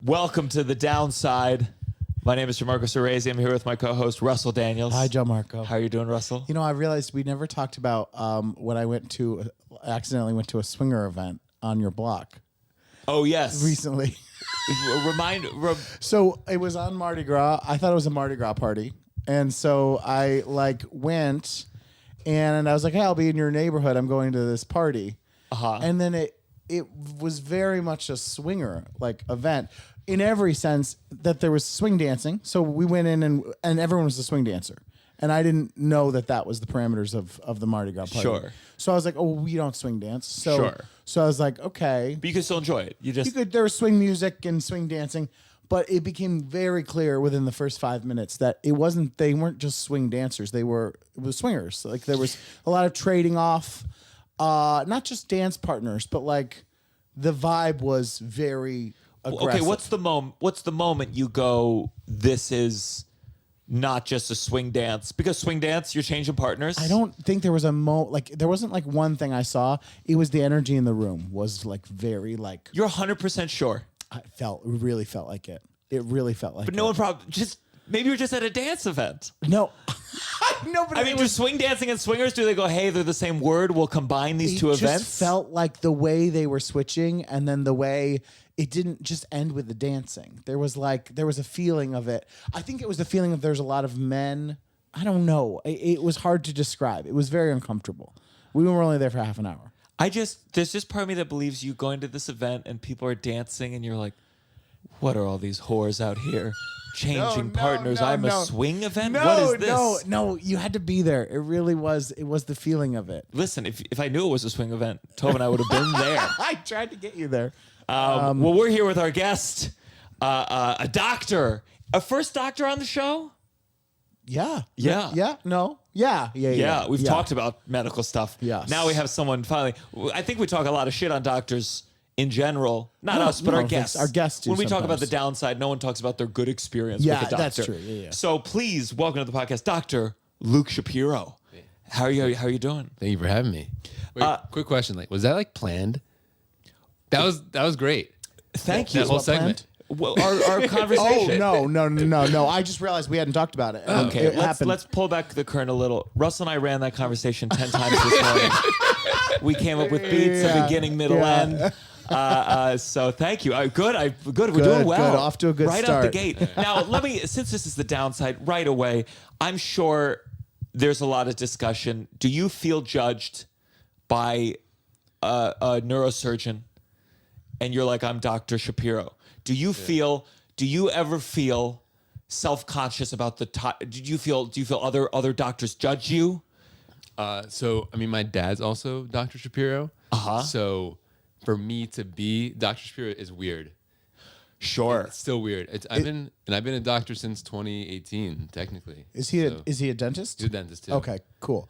Welcome to The Downside. My name is Gianmarco Soresi. I'm here with my co-host, Russell Daniels. Hi, Gianmarco. How are you doing, Russell? You know, I realized we never talked about when I accidentally went to a swinger event on your block Oh, yes. recently. So it was on Mardi Gras. I thought it was a Mardi Gras party. And so I went and I was like, hey, I'll be in your neighborhood. I'm going to this party. And then it was very much a swinger event in every sense that there was swing dancing. So we went in and everyone was a swing dancer. And I didn't know that was the parameters of the Mardi Gras party. Sure. So I was like, oh, we don't swing dance. So, Sure. So I was like, okay. But you can still enjoy it. There was swing music and swing dancing, but it became very clear within the first 5 minutes that they weren't just swing dancers. It was swingers. Like there was a lot of trading off, not just dance partners, but the vibe was very aggressive. Okay, what's the moment you go, this is not just a swing dance? Because swing dance, you're changing partners. I don't think there was there wasn't one thing I saw. It was the energy in the room was very You're 100% sure. it really felt like it. It really felt like But it. no one maybe you're just at a dance event. No. No, but I mean, do swing dancing and swingers, do they go, hey, they're the same word, we'll combine these two events? It just felt like the way they were switching and then the way it didn't just end with the dancing. There was a feeling of it. I think it was the feeling of there's a lot of men. I don't know. It was hard to describe. It was very uncomfortable. We were only there for half an hour. There's just part of me that believes you going to this event and people are dancing and you're like, what are all these whores out here changing partners? I'm a swing event? What is this? No, you had to be there. It really was. It was the feeling of it. Listen, if I knew it was a swing event, Tove and I would have been there. I tried to get you there. Well, we're here with our guest, a doctor, a first doctor on the show. Yeah. Yeah. Yeah. No. Yeah. We've talked about medical stuff. Yes. Now we have someone finally. I think we talk a lot of shit on doctors in general. Not us, but our guests. Our guests do when we talk about sometimes. the downside, no one talks about their good experience with a doctor. That's true. Yeah. So please welcome to the podcast, Dr. Luke Shapiro. How are you doing? Thank you for having me. Wait, quick question. Was that planned? That was great. Thank you. That whole segment. Well, our conversation. Oh no! I just realized we hadn't talked about it. Okay, let's pull back the curtain a little. Russell and I ran that conversation 10 times this morning. We came up with beats, a beginning, middle, end. So thank you. Good. We're doing well. Good. Off to a good right start. out the gate. Now, since this is the downside, right away, I'm sure there's a lot of discussion. Do you feel judged by a neurosurgeon? And you're like, I'm Dr. Shapiro. Do you ever feel self-conscious about do you feel other doctors judge you? My dad's also Dr. Shapiro. So for me to be Dr. Shapiro is weird. Sure. It's still weird. I've been a doctor since 2018, technically. Is he a dentist? He's a dentist too. Okay, cool.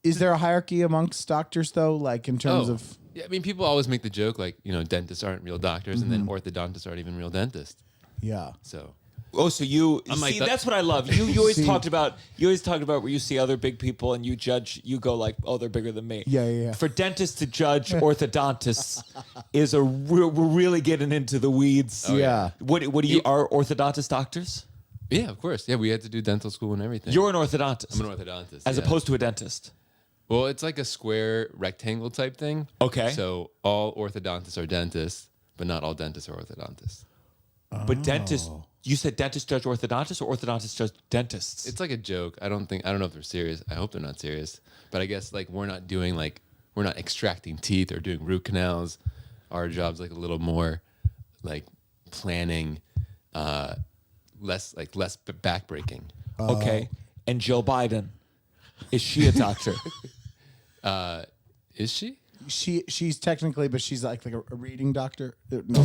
Is there a hierarchy amongst doctors though, in terms of? Yeah, people always make the joke dentists aren't real doctors, and then orthodontists aren't even real dentists. Yeah. So. Oh, so you see? That's what I love. You always talked about where you see other big people and you judge. You go like, oh, they're bigger than me. Yeah. For dentists to judge orthodontists is we're really getting into the weeds. Oh, yeah. What do you are orthodontist doctors? Yeah, of course. Yeah, we had to do dental school and everything. You're an orthodontist. I'm an orthodontist, as opposed to a dentist. Well, it's like a square rectangle type thing. Okay. So all orthodontists are dentists, but not all dentists are orthodontists. But dentists, you said dentists judge orthodontists or orthodontists judge dentists? It's like a joke. I don't know if they're serious. I hope they're not serious. But I guess we're not doing we're not extracting teeth or doing root canals. Our job's a little more planning, less backbreaking. Okay. And Jill Biden, is she a doctor? Is she? She's technically, but she's like a reading doctor. No,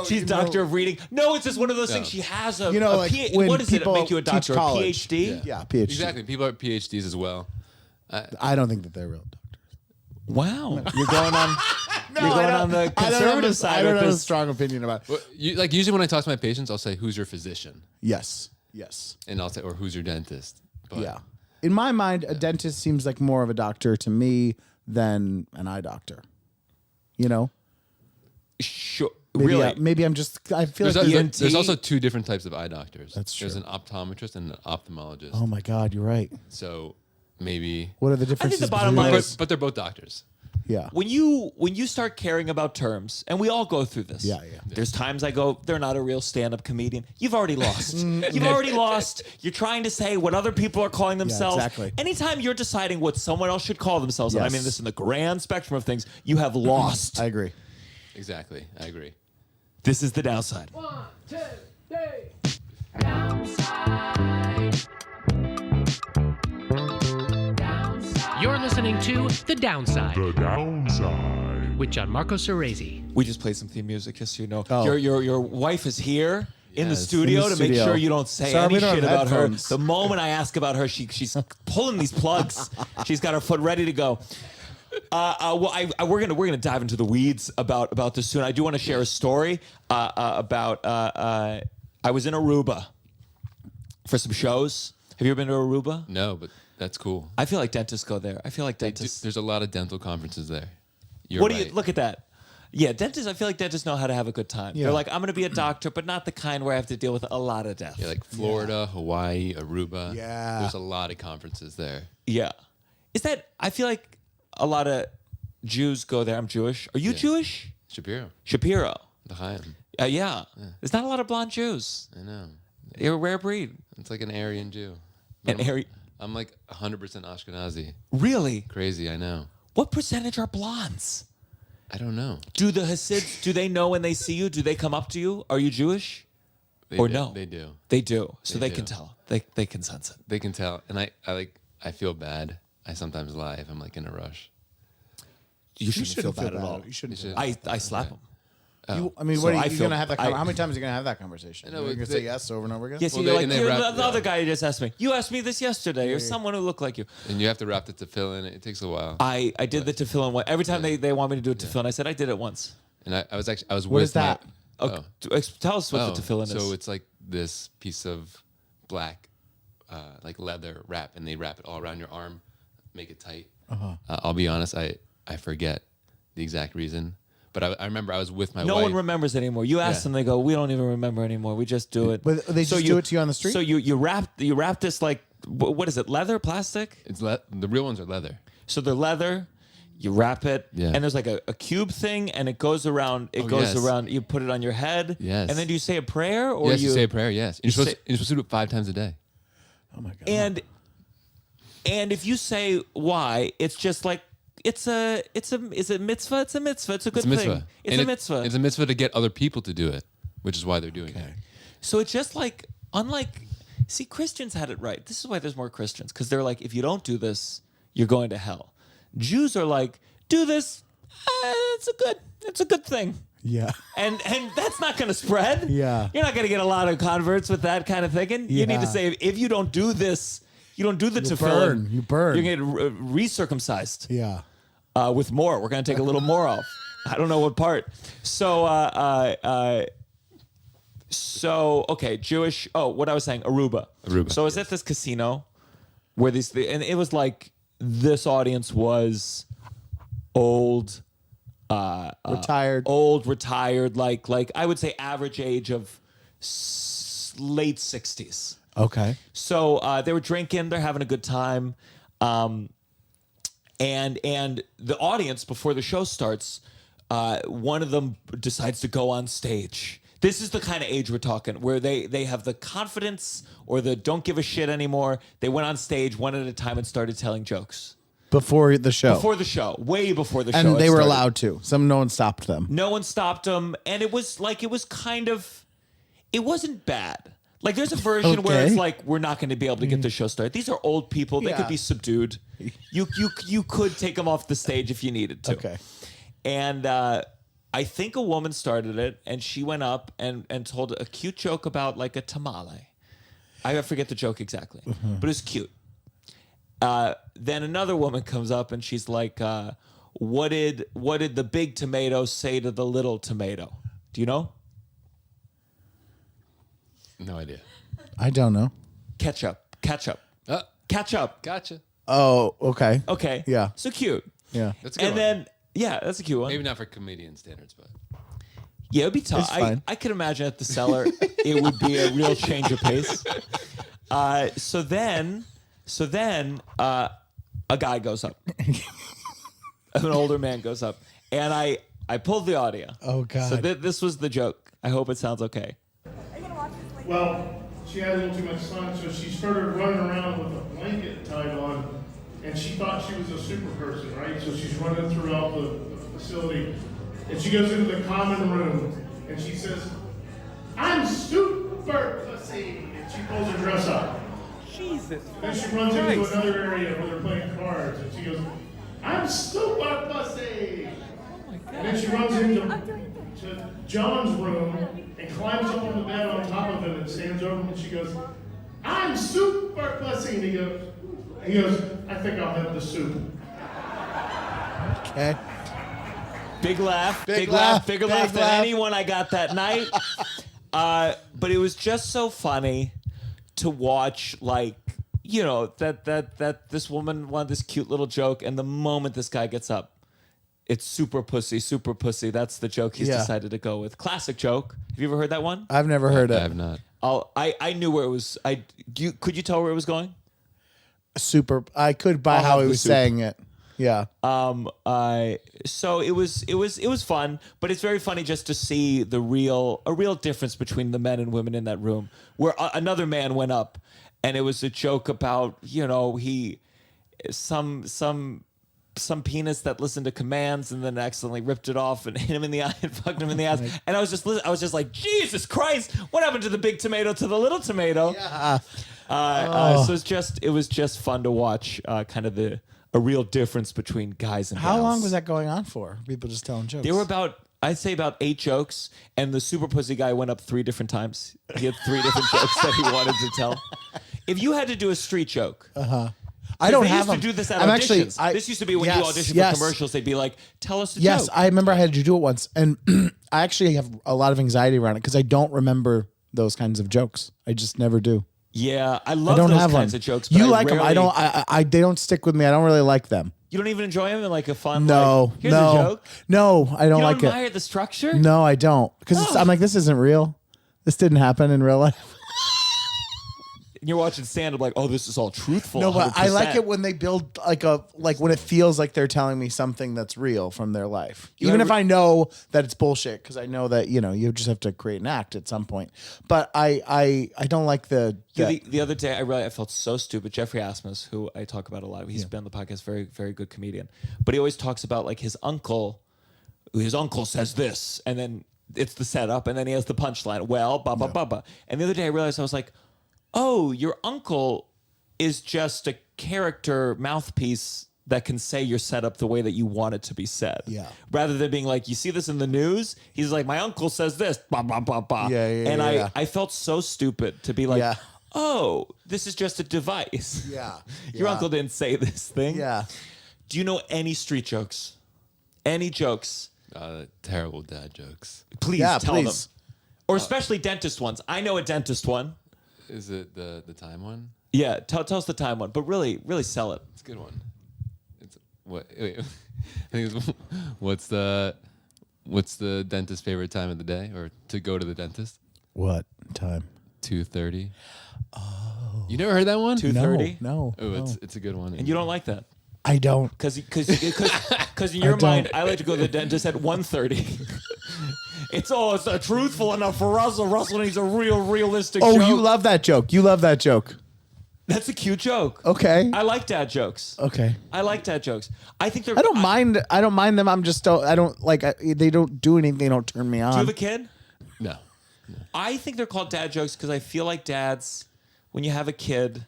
she's doctor of reading. No, it's just one of those things. She has a what does it make you a doctor? A PhD? Yeah, PhD. Exactly. People are PhDs as well. I don't think that they're real doctors. Wow, you're going on. You're going on the conservative side. I don't have a strong opinion about it. Well, usually when I talk to my patients, I'll say, "Who's your physician?" Yes. And I'll say, or "Who's your dentist?" But, yeah. In my mind, a dentist seems like more of a doctor to me than an eye doctor. Sure. Maybe Really? I feel There's, like there's also two different types of eye doctors. That's There's true. an optometrist and an ophthalmologist. oh my God, you're right. So maybe, What are the I think differences? the bottom between line those? is but they're both doctors. Yeah. when you start caring about terms, and we all go through this. Yeah. There's times I go, they're not a real stand-up comedian. You've already lost. You've already lost. You're trying to say what other people are calling themselves. exactly. Anytime you're deciding what someone else should call themselves, and I Yes. mean this in the grand spectrum of things, you have lost. I agree. Exactly. I agree. This is the downside. 1, 2, 3. Downside. You're listening to The Downside The downside. with Gianmarco Soresi. We just played some theme music, just so you know. Oh. Your wife is here in the Yes. studio In the to make studio. sure you don't say Sorry, any we don't shit have about her. headphones. The moment I ask about her, she's pulling these plugs. She's got her foot ready to go. We're gonna dive into the weeds about this soon. I do want to share a story about I was in Aruba for some shows. Have you ever been to Aruba? No, but that's cool. I feel like dentists go there. I feel like dentists. There's a lot of dental conferences there. You're What do right. you look at that? Yeah, dentists. I feel like dentists know how to have a good time. Yeah. They're like, I'm going to be a doctor, but not the kind where I have to deal with a lot of death. Yeah, like Florida, Hawaii, Aruba. Yeah. There's a lot of conferences there. Yeah. Is that? I feel like a lot of Jews go there. I'm Jewish. Are you Jewish? Shapiro, Shapiro. the Chaim. Yeah. There's not a lot of blonde Jews. I know. You're a rare breed. It's like an Aryan Jew. An Aryan- I'm like 100% Ashkenazi. Really? Crazy, I know. What percentage are blondes? I don't know. Do the Hasids? Do they know when they see you? Do they come up to you? Are you Jewish? They Or do. no? They do. They do. So They they can do. tell. They can sense it. They can tell, and I feel bad. I sometimes lie if I'm like in a rush. You shouldn't, feel bad at all. You shouldn't. You feel should. bad. I slap them. I mean, So what are I you feel- gonna have that? I- How many times are you gonna have that conversation? I know, You're gonna they- say yes over and over again. Yes, Well, you're they- like and they "Dude, wrap- the other yeah. guy just asked me. You asked me this yesterday. Or someone who looked like you. And you have to wrap the tefillin. It takes a while. I did the tefillin one. Every time they want me to do a tefillin, I said I did it once. And I was What with is that? My, Oh, tell us what the tefillin so is. it's like this piece of black, like leather wrap, and they wrap it all around your arm, make it tight. I'll be honest, I forget the exact reason, but I remember I was with my No wife. one remembers anymore. You ask Yeah. them, they go, "We don't even remember anymore. We just do it." But they just do it to you on the street? So you wrap this like what is it? Leather, plastic? It's the real ones are leather. So they're leather. You wrap it, Yeah. and there's like a cube thing, and it goes around. It Oh, goes yes. around. You put it on your head, Yes. and then do you say a prayer, or Yes, you say a prayer. Yes, you're supposed, say- you're supposed to do it 5 times a day. Oh my god. And if you say why, it's just like is it mitzvah? It's a mitzvah. It's a good It's a mitzvah. thing. It's And a mitzvah. It's a mitzvah to get other people to do it, which is why they're doing it. So it's just like, see, Christians had it right. This is why there's more Christians, because they're like, if you don't do this, you're going to hell. Jews are like, do this. It's a good thing. yeah. And that's not going to spread. Yeah. You're not going to get a lot of converts with that kind of thinking. You need to Yeah. say, if you don't do this, you don't do the tefillin. burn. You burn. You're going to get recircumcised. Yeah. With more. We're going to take a little more off. I don't know what part. So, okay, Jewish. Oh, what I was saying, Aruba. Aruba, So I was at this casino where and it was like this audience was old, Retired. retired, like I would say average age of late 60s. Okay. So they were drinking, they're having a good time. And the audience, before the show starts, one of them decides to go on stage. This is the kind of age we're talking, where they have the confidence or the don't give a shit anymore. They went on stage one at a time and started telling jokes. Before the show. Before the show, way before the show. and had they were started. allowed to. No one stopped them. No one stopped them, and it was kind of, it wasn't bad. Like there's a version where Okay. it's like we're not going to be able to get the show started. These are old people; they Yeah. could be subdued. You could take them off the stage if you needed to. Okay. And I think a woman started it, and she went up and told a cute joke about like a tamale. I forget the joke exactly, but it's cute. Then another woman comes up and she's like, "What did the big tomato say to the little tomato? Do you know? No idea. I don't know. Ketchup. Ketchup. Oh, Ketchup. gotcha. Oh, okay. Okay. Yeah. So cute. Yeah. That's a good And one. then yeah, that's a cute one. Maybe not for comedian standards, but Yeah, it'd be tough. It's fine. I could imagine at the cellar, it would be a real change of pace. So then, a guy goes up. An older man goes up, and I pulled the audio. Oh, God. So this was the joke. I hope it sounds okay. Well, she had a little too much sun, so she started running around with a blanket tied on, and she thought she was a super person, right? So she's running throughout the facility, and she goes into the common room, and she says, "I'm super pussy," and she pulls her dress up. Jesus. Then she runs into another area where they're playing cards, and she goes, "I'm super pussy." And then she runs into John's room and climbs up on the bed on top of him and stands over him, and she goes, "I'm super pussy." And he goes, "I think I'll have the soup." Okay. Big laugh. Big Bigger laugh, laugh than laugh. anyone I got that night. But it was just so funny to watch, like, you know, that this woman wanted this cute little joke, and the moment this guy gets up, it's super pussy, super pussy. That's the joke he's Yeah. decided to go with. Classic joke. Have you ever heard that one? I've never heard I it. have not. I knew where it was. Could you tell where it was going? Super. I could by I'll how have he the was soup. saying it. Yeah. So it was fun, but it's very funny just to see a real difference between the men and women in that room. Where another man went up, and it was a joke about, you know, some penis that listened to commands and then accidentally ripped it off and hit him in the eye and fucked him in the ass. And I was just like, Jesus Christ, what happened to the big tomato to the little tomato? Yeah. So it was just fun to watch, kind of a real difference between guys and How gals. long was that going on for? People just telling jokes. There were I'd say about 8 jokes, and the super pussy guy went up 3 different times. He had 3 different jokes that he wanted to tell. If you had to do a street joke, I don't they have used them. to do this at I'm auditions. actually, this used to be when you yes, audition yes. for commercials. They'd be like, "Tell us a Yes, joke." I remember I had to do it once, and I actually have a lot of anxiety around it because I don't remember those kinds of jokes. I just never do. Yeah, I I love don't those have kinds one. of jokes. But You like them? rarely- They don't stick with me. I don't really like them. You don't even enjoy them in like a fun. No, like, here's no, a joke. no. I don't You like don't admire the structure. it. No, I don't because I'm like, this isn't real. This didn't happen in real life. And you're watching stand up like, oh, this is all truthful. No, but I like 100%. it when they build like when it feels like they're telling me something that's real from their life. You Even ever- if I know that it's bullshit, because I know that, you know, you just have to create an act at some point. But I don't like the The other day, I felt so stupid. Jeffrey Asmus, who I talk about a lot, he's been on the podcast, very, very good comedian. But he always talks about like his uncle says this, and then it's the setup, and then he has the punchline. Well, ba ba ba ba. And the other day, I realized I was like, oh, your uncle is just a character mouthpiece that can say your setup the way that you want it to be said. Yeah. Rather than being like, you see this in the news? He's like, my uncle says this. Ba ba ba ba. Yeah, And yeah. I felt so stupid to be like, Yeah. oh, this is just a device. Yeah. Your Yeah. uncle didn't say this thing. Yeah. Do you know any street jokes? Any jokes? Terrible dad jokes. Please Yeah, tell please. them. Or especially dentist ones. I know a dentist one. Is it the time one? Yeah, tell us the time one, but really, really sell it. It's a good one. It's what? Wait, I think it's, what's the dentist's favorite time of the day, or to go to the dentist? What time? 2:30. Oh, you never heard that one? 2:30? No. Oh, it's a good one. And you don't like that. I don't. Because in your don't. mind, I like to go to the dentist at 1:30. It's not truthful enough for Russell. Russell needs a realistic Oh, joke. you love that joke. You love that joke. That's a cute joke. Okay. I like dad jokes. Okay. I like dad jokes. I think they're. I don't mind. I don't mind them. I don't like. They don't do anything. They don't turn me on. Do you have a kid? No. I think they're called dad jokes because I feel like dads, when you have a kid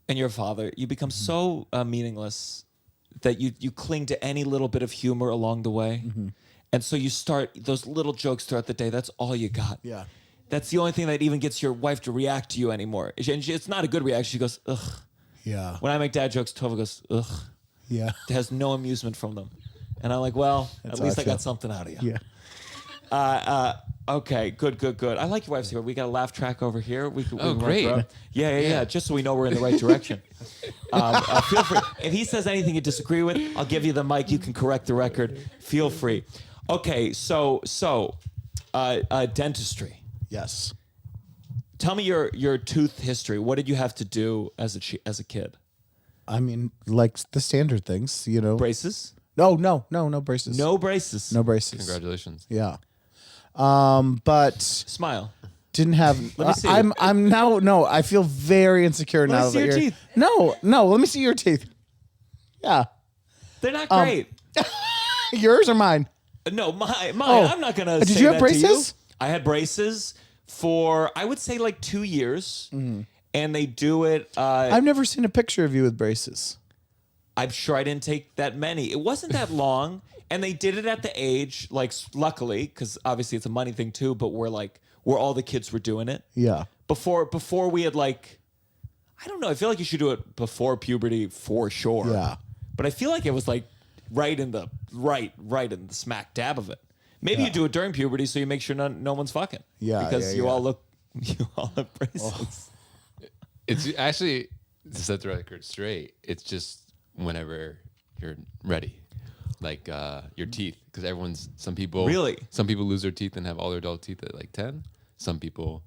and you're a father, you become so meaningless that you cling to any little bit of humor along the way. And so you start those little jokes throughout the day. That's all you got. Yeah. That's the only thing that even gets your wife to react to you anymore. And it's not a good reaction. She goes, ugh. Yeah. When I make dad jokes, Tova goes, ugh. Yeah. It has no amusement from them. And I'm like, well, That's at how least I I got feel. something out of you. Yeah. Okay, good. I like your wife's here. We got a laugh track over here. We can run great. through it. Yeah. Just so we know we're in the right direction. Feel free. If he says anything you disagree with, I'll give you the mic. You can correct the record. Feel free. Okay, dentistry. Yes. Tell me your tooth history. What did you have to do as a kid? I mean, like the standard things, you know. Braces? No braces. No braces. No braces. Congratulations. Yeah. But Smile. didn't have. Let me see. I'm now. No, I feel very insecure now. me see that your you're- teeth. No. Let me see your teeth. Yeah. They're not great. Yours or mine? No, mine. Oh. I'm not gonna. Did say you have that to braces? I had braces for I would say like 2 years, and they do it. I've never seen a picture of you with braces. I'm sure I didn't take that many. It wasn't that long, and they did it at the age like luckily because obviously it's a money thing too. But where all the kids were doing it Yeah. before we had like I don't know. I feel like you should do it before puberty for sure. Yeah. But I feel like it was like right in the smack dab of it. Maybe you do it during puberty so you make sure no one's fucking. Yeah, Because yeah, you yeah. all have braces. It's actually, to set the record straight, it's just whenever you're ready. Like your teeth, because some people lose their teeth and have all their adult teeth at like 10. Some people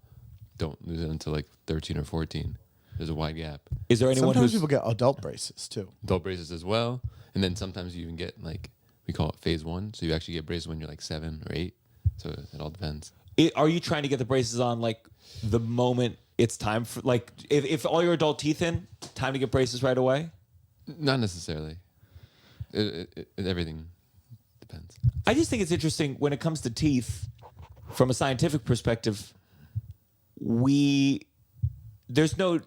don't lose it until like 13 or 14. There's a wide gap. Is there anyone Sometimes who's people get adult braces too. Adult braces as well. And then sometimes you even get like, we call it phase 1. So you actually get braces when you're like 7 or 8. So it all depends. Are you trying to get the braces on like the moment it's time for like if all your adult teeth in, time to get braces right away? Not necessarily. Everything depends. I just think it's interesting when it comes to teeth from a scientific perspective. There's no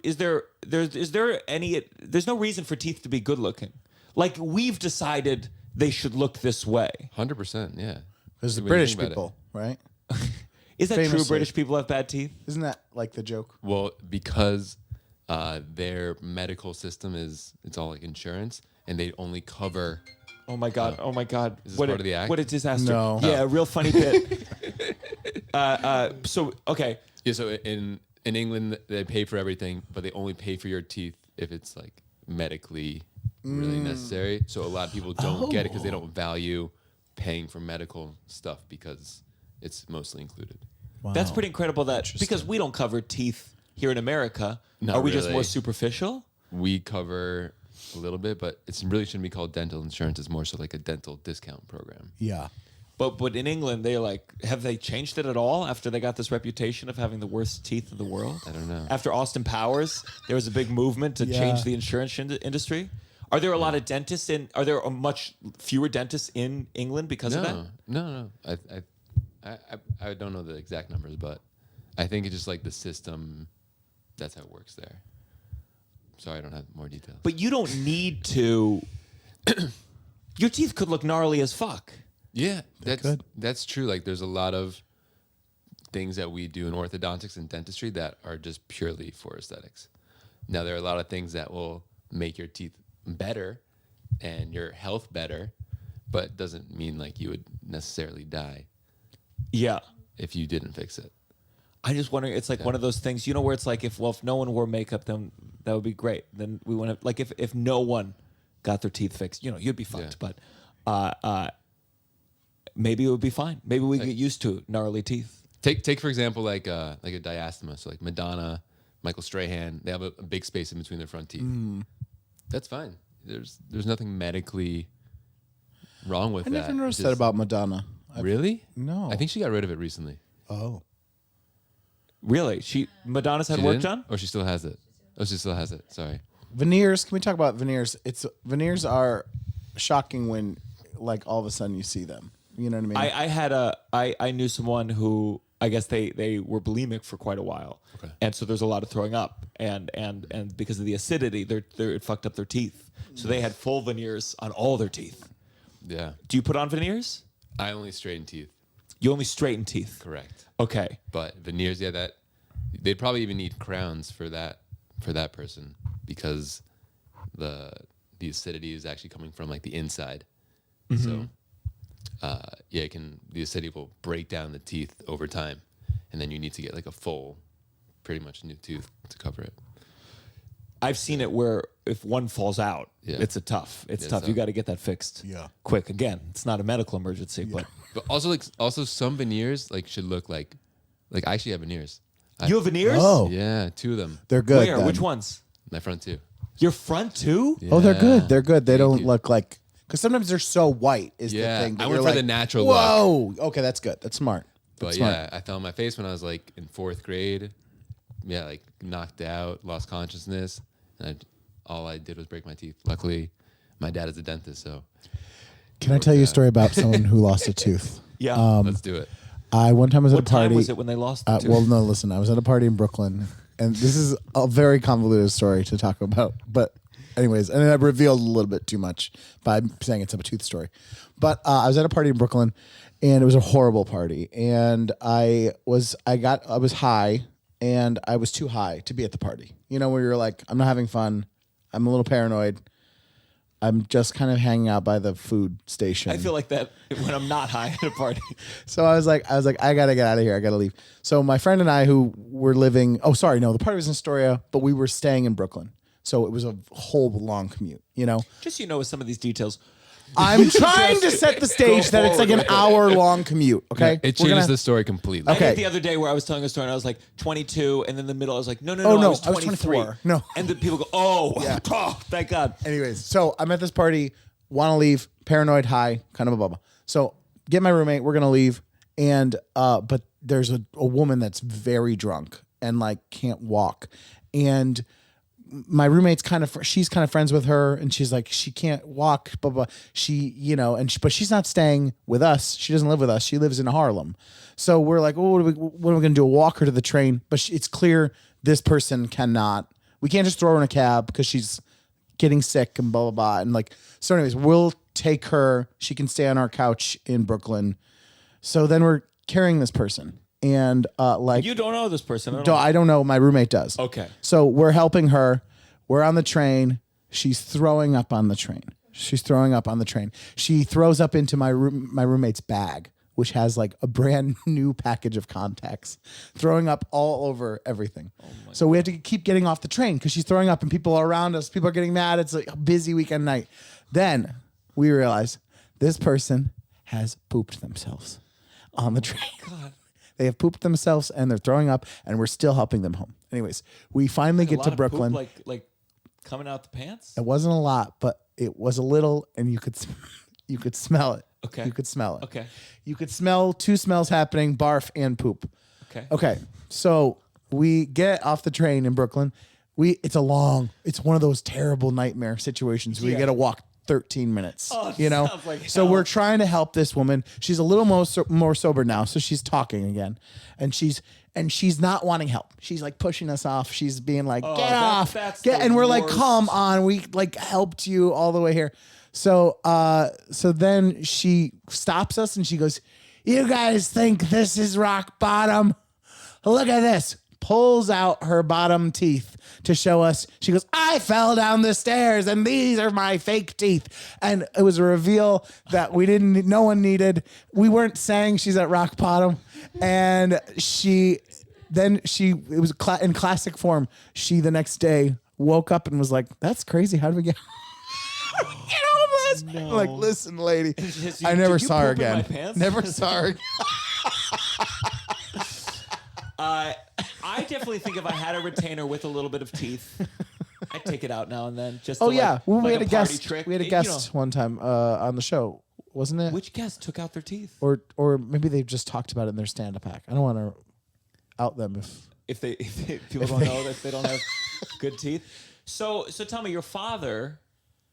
reason for teeth to be good looking. Like we've decided they should look this way. 100%, yeah. There's the When you British think about people, right? Is that true? Famously. British people have bad teeth? Isn't that like the joke? Well, because their medical system it's all like insurance, and they only cover. Oh my god! Oh my god! Is this part of the act? What a disaster! No. Yeah, a real funny bit. So okay, Yeah, so in England they pay for everything, but they only pay for your teeth if it's like medically really necessary. So a lot of people don't get it because they don't value paying for medical stuff because it's mostly included. Wow. that's pretty incredible. That because we don't cover teeth here in America, Not are we just really. more superficial? We cover a little bit, but it really shouldn't be called dental insurance. It's more so like a dental discount program. Yeah. But in England, have they changed it at all after they got this reputation of having the worst teeth in the world? I don't know. After Austin Powers, there was a big movement to Yeah. change the insurance industry. Are there a lot of dentists are there much fewer dentists in England because of that? No. I don't know the exact numbers, but I think it's just like the system. That's how it works there. Sorry, I don't have more details. But you don't need to. Your teeth could look gnarly as fuck. Yeah, could. that's true. Like, there's a lot of things that we do in orthodontics and dentistry that are just purely for aesthetics. Now, there are a lot of things that will make your teeth better and your health better, but doesn't mean like you would necessarily die Yeah. if you didn't fix it. I just wondering, it's like one of those things, where it's like, if no one wore makeup, then that would be great. Then we want to, like, if no one got their teeth fixed, you'd be fucked. Yeah. But maybe it would be fine. Maybe we get used to gnarly teeth. Take for example like a diastema. So like Madonna, Michael Strahan, they have a big space in between their front teeth. That's fine. There's nothing medically wrong with I that. never noticed It's that just- about Madonna. Really? No. I think she got rid of it recently. Oh. Really? Madonna's had She work didn't? done? Or she still has it? Oh, she still has it. Sorry. Veneers. Can we talk about veneers? Veneers are shocking when, like, all of a sudden you see them. You know what I mean? I knew someone who, I guess they were bulimic for quite a while. Okay. And so there's a lot of throwing up. And because of the acidity, it fucked up their teeth. So they had full veneers on all their teeth. Yeah. Do you put on veneers? I only straighten teeth. You only straighten teeth. Correct. Okay. But veneers, yeah, that they'd probably even need crowns for that person because the acidity is actually coming from like the inside. So yeah, the acidity will break down the teeth over time, and then you need to get like a full, pretty much new tooth to cover it. I've seen it where if one falls out, Yeah. it's tough. It's tough. tough. You got to get that fixed. Yeah. Quick. Again, it's not a medical emergency, but But also some veneers like should look like I actually have veneers. you have veneers? Oh, Yeah, 2 of them. they're good. Where? then. Which ones? My front too. Your front too? Oh, they're Yeah. good. They're good. They Thank don't you. look like because sometimes they're so white. Is Yeah, the thing. that I went you're for like, the natural look. Whoa. Okay, that's good. That's smart. But That's yeah, smart. I fell on my face when I was like in 4th grade. Yeah, like knocked out, lost consciousness, and all I did was break my teeth. Luckily, my dad is a dentist, so Can I tell you a story about someone who lost a tooth? Yeah. let's do it. I one time was at what a party. time was it when they lost the tooth? Well, no, listen. I was at a party in Brooklyn, and this is a very convoluted story to talk about. But, anyways, and then I revealed a little bit too much by saying it's a tooth story. But I was at a party in Brooklyn, and it was a horrible party. And I was high, and I was too high to be at the party. You know, where you're like, I'm not having fun. I'm a little paranoid. I'm just kind of hanging out by the food station. I feel like that when I'm not high at a party. So I was like, I gotta get out of here. I gotta leave. So my friend and I, who were living, the party was in Astoria, but we were staying in Brooklyn. So it was a whole long commute. You know, Just so you know, with some of these details, I'm trying to set the stage that it's like an hour long commute. Okay, It We're changes gonna- the story completely. Okay. I think the other day where I was telling a story and I was like 22, and then in the middle I was like, no, Oh, I no, was I was 23. 24. No. And the people go, oh, Yeah. oh, thank God. Anyways, so I'm at this party, want to leave, paranoid, high, kind of a bubba. So get my roommate, we're gonna leave, and but there's a woman that's very drunk and like can't walk, and my roommate's she's kind of friends with her, and she's like, she can't walk, blah blah. She, but she's not staying with us. She doesn't live with us. She lives in Harlem. So we're like, well, what are we gonna do? Walk her to the train? But it's clear this person cannot. We can't just throw her in a cab because she's getting sick and blah blah blah. And like, so anyways, we'll take her. She can stay on our couch in Brooklyn. So then we're carrying this person, and You don't know this person at all. I don't know. My roommate does. Okay. So we're helping her. We're on the train. She's throwing up on the train. She throws up into my roommate's bag, which has like a brand new package of contacts, throwing up all over everything. So we have to keep getting off the train because she's throwing up and people are around us. People are getting mad. It's like a busy weekend night. Then we realize this person has pooped themselves on the train. God. They have pooped themselves and they're throwing up, and we're still helping them home. Anyways, we finally A get lot to of Brooklyn. poop, like coming out the pants? It wasn't a lot, but it was a little, and you could smell it. Okay. You could smell it. Okay. You could smell 2 smells happening: barf and poop. Okay. Okay. So we get off the train in Brooklyn. It's one of those terrible nightmare situations where you Yeah. got to walk 13 minutes. Oh, you know? sounds like So hell. we're trying to help this woman. She's a little more sober now, so she's talking again. And she's not wanting help. She's like pushing us off. She's being like, get off. that's Get, the and we're like, worst. come on. We like helped you all the way here. So then she stops us and she goes, you guys think this is rock bottom? Look at this. Pulls out her bottom teeth to show us. She goes, I fell down the stairs and these are my fake teeth. And it was a reveal that no one needed. We weren't saying she's at rock bottom. And it was in classic form. She the next day woke up and was like, that's crazy. How did we get homeless? No. Like, listen, lady, Just, I never did you saw her poop in my again. pants? Never saw her again. I definitely think if I had a retainer with a little bit of teeth, I'd take it out now and then. Just Oh to, yeah, like, well, we like had a party guest. trick. We had a You know, guest one time on the show, wasn't it? which guest took out their teeth? Or maybe they just talked about it in their stand-up act. I don't want to out them if If people don't know that they don't have good teeth. So tell me, your father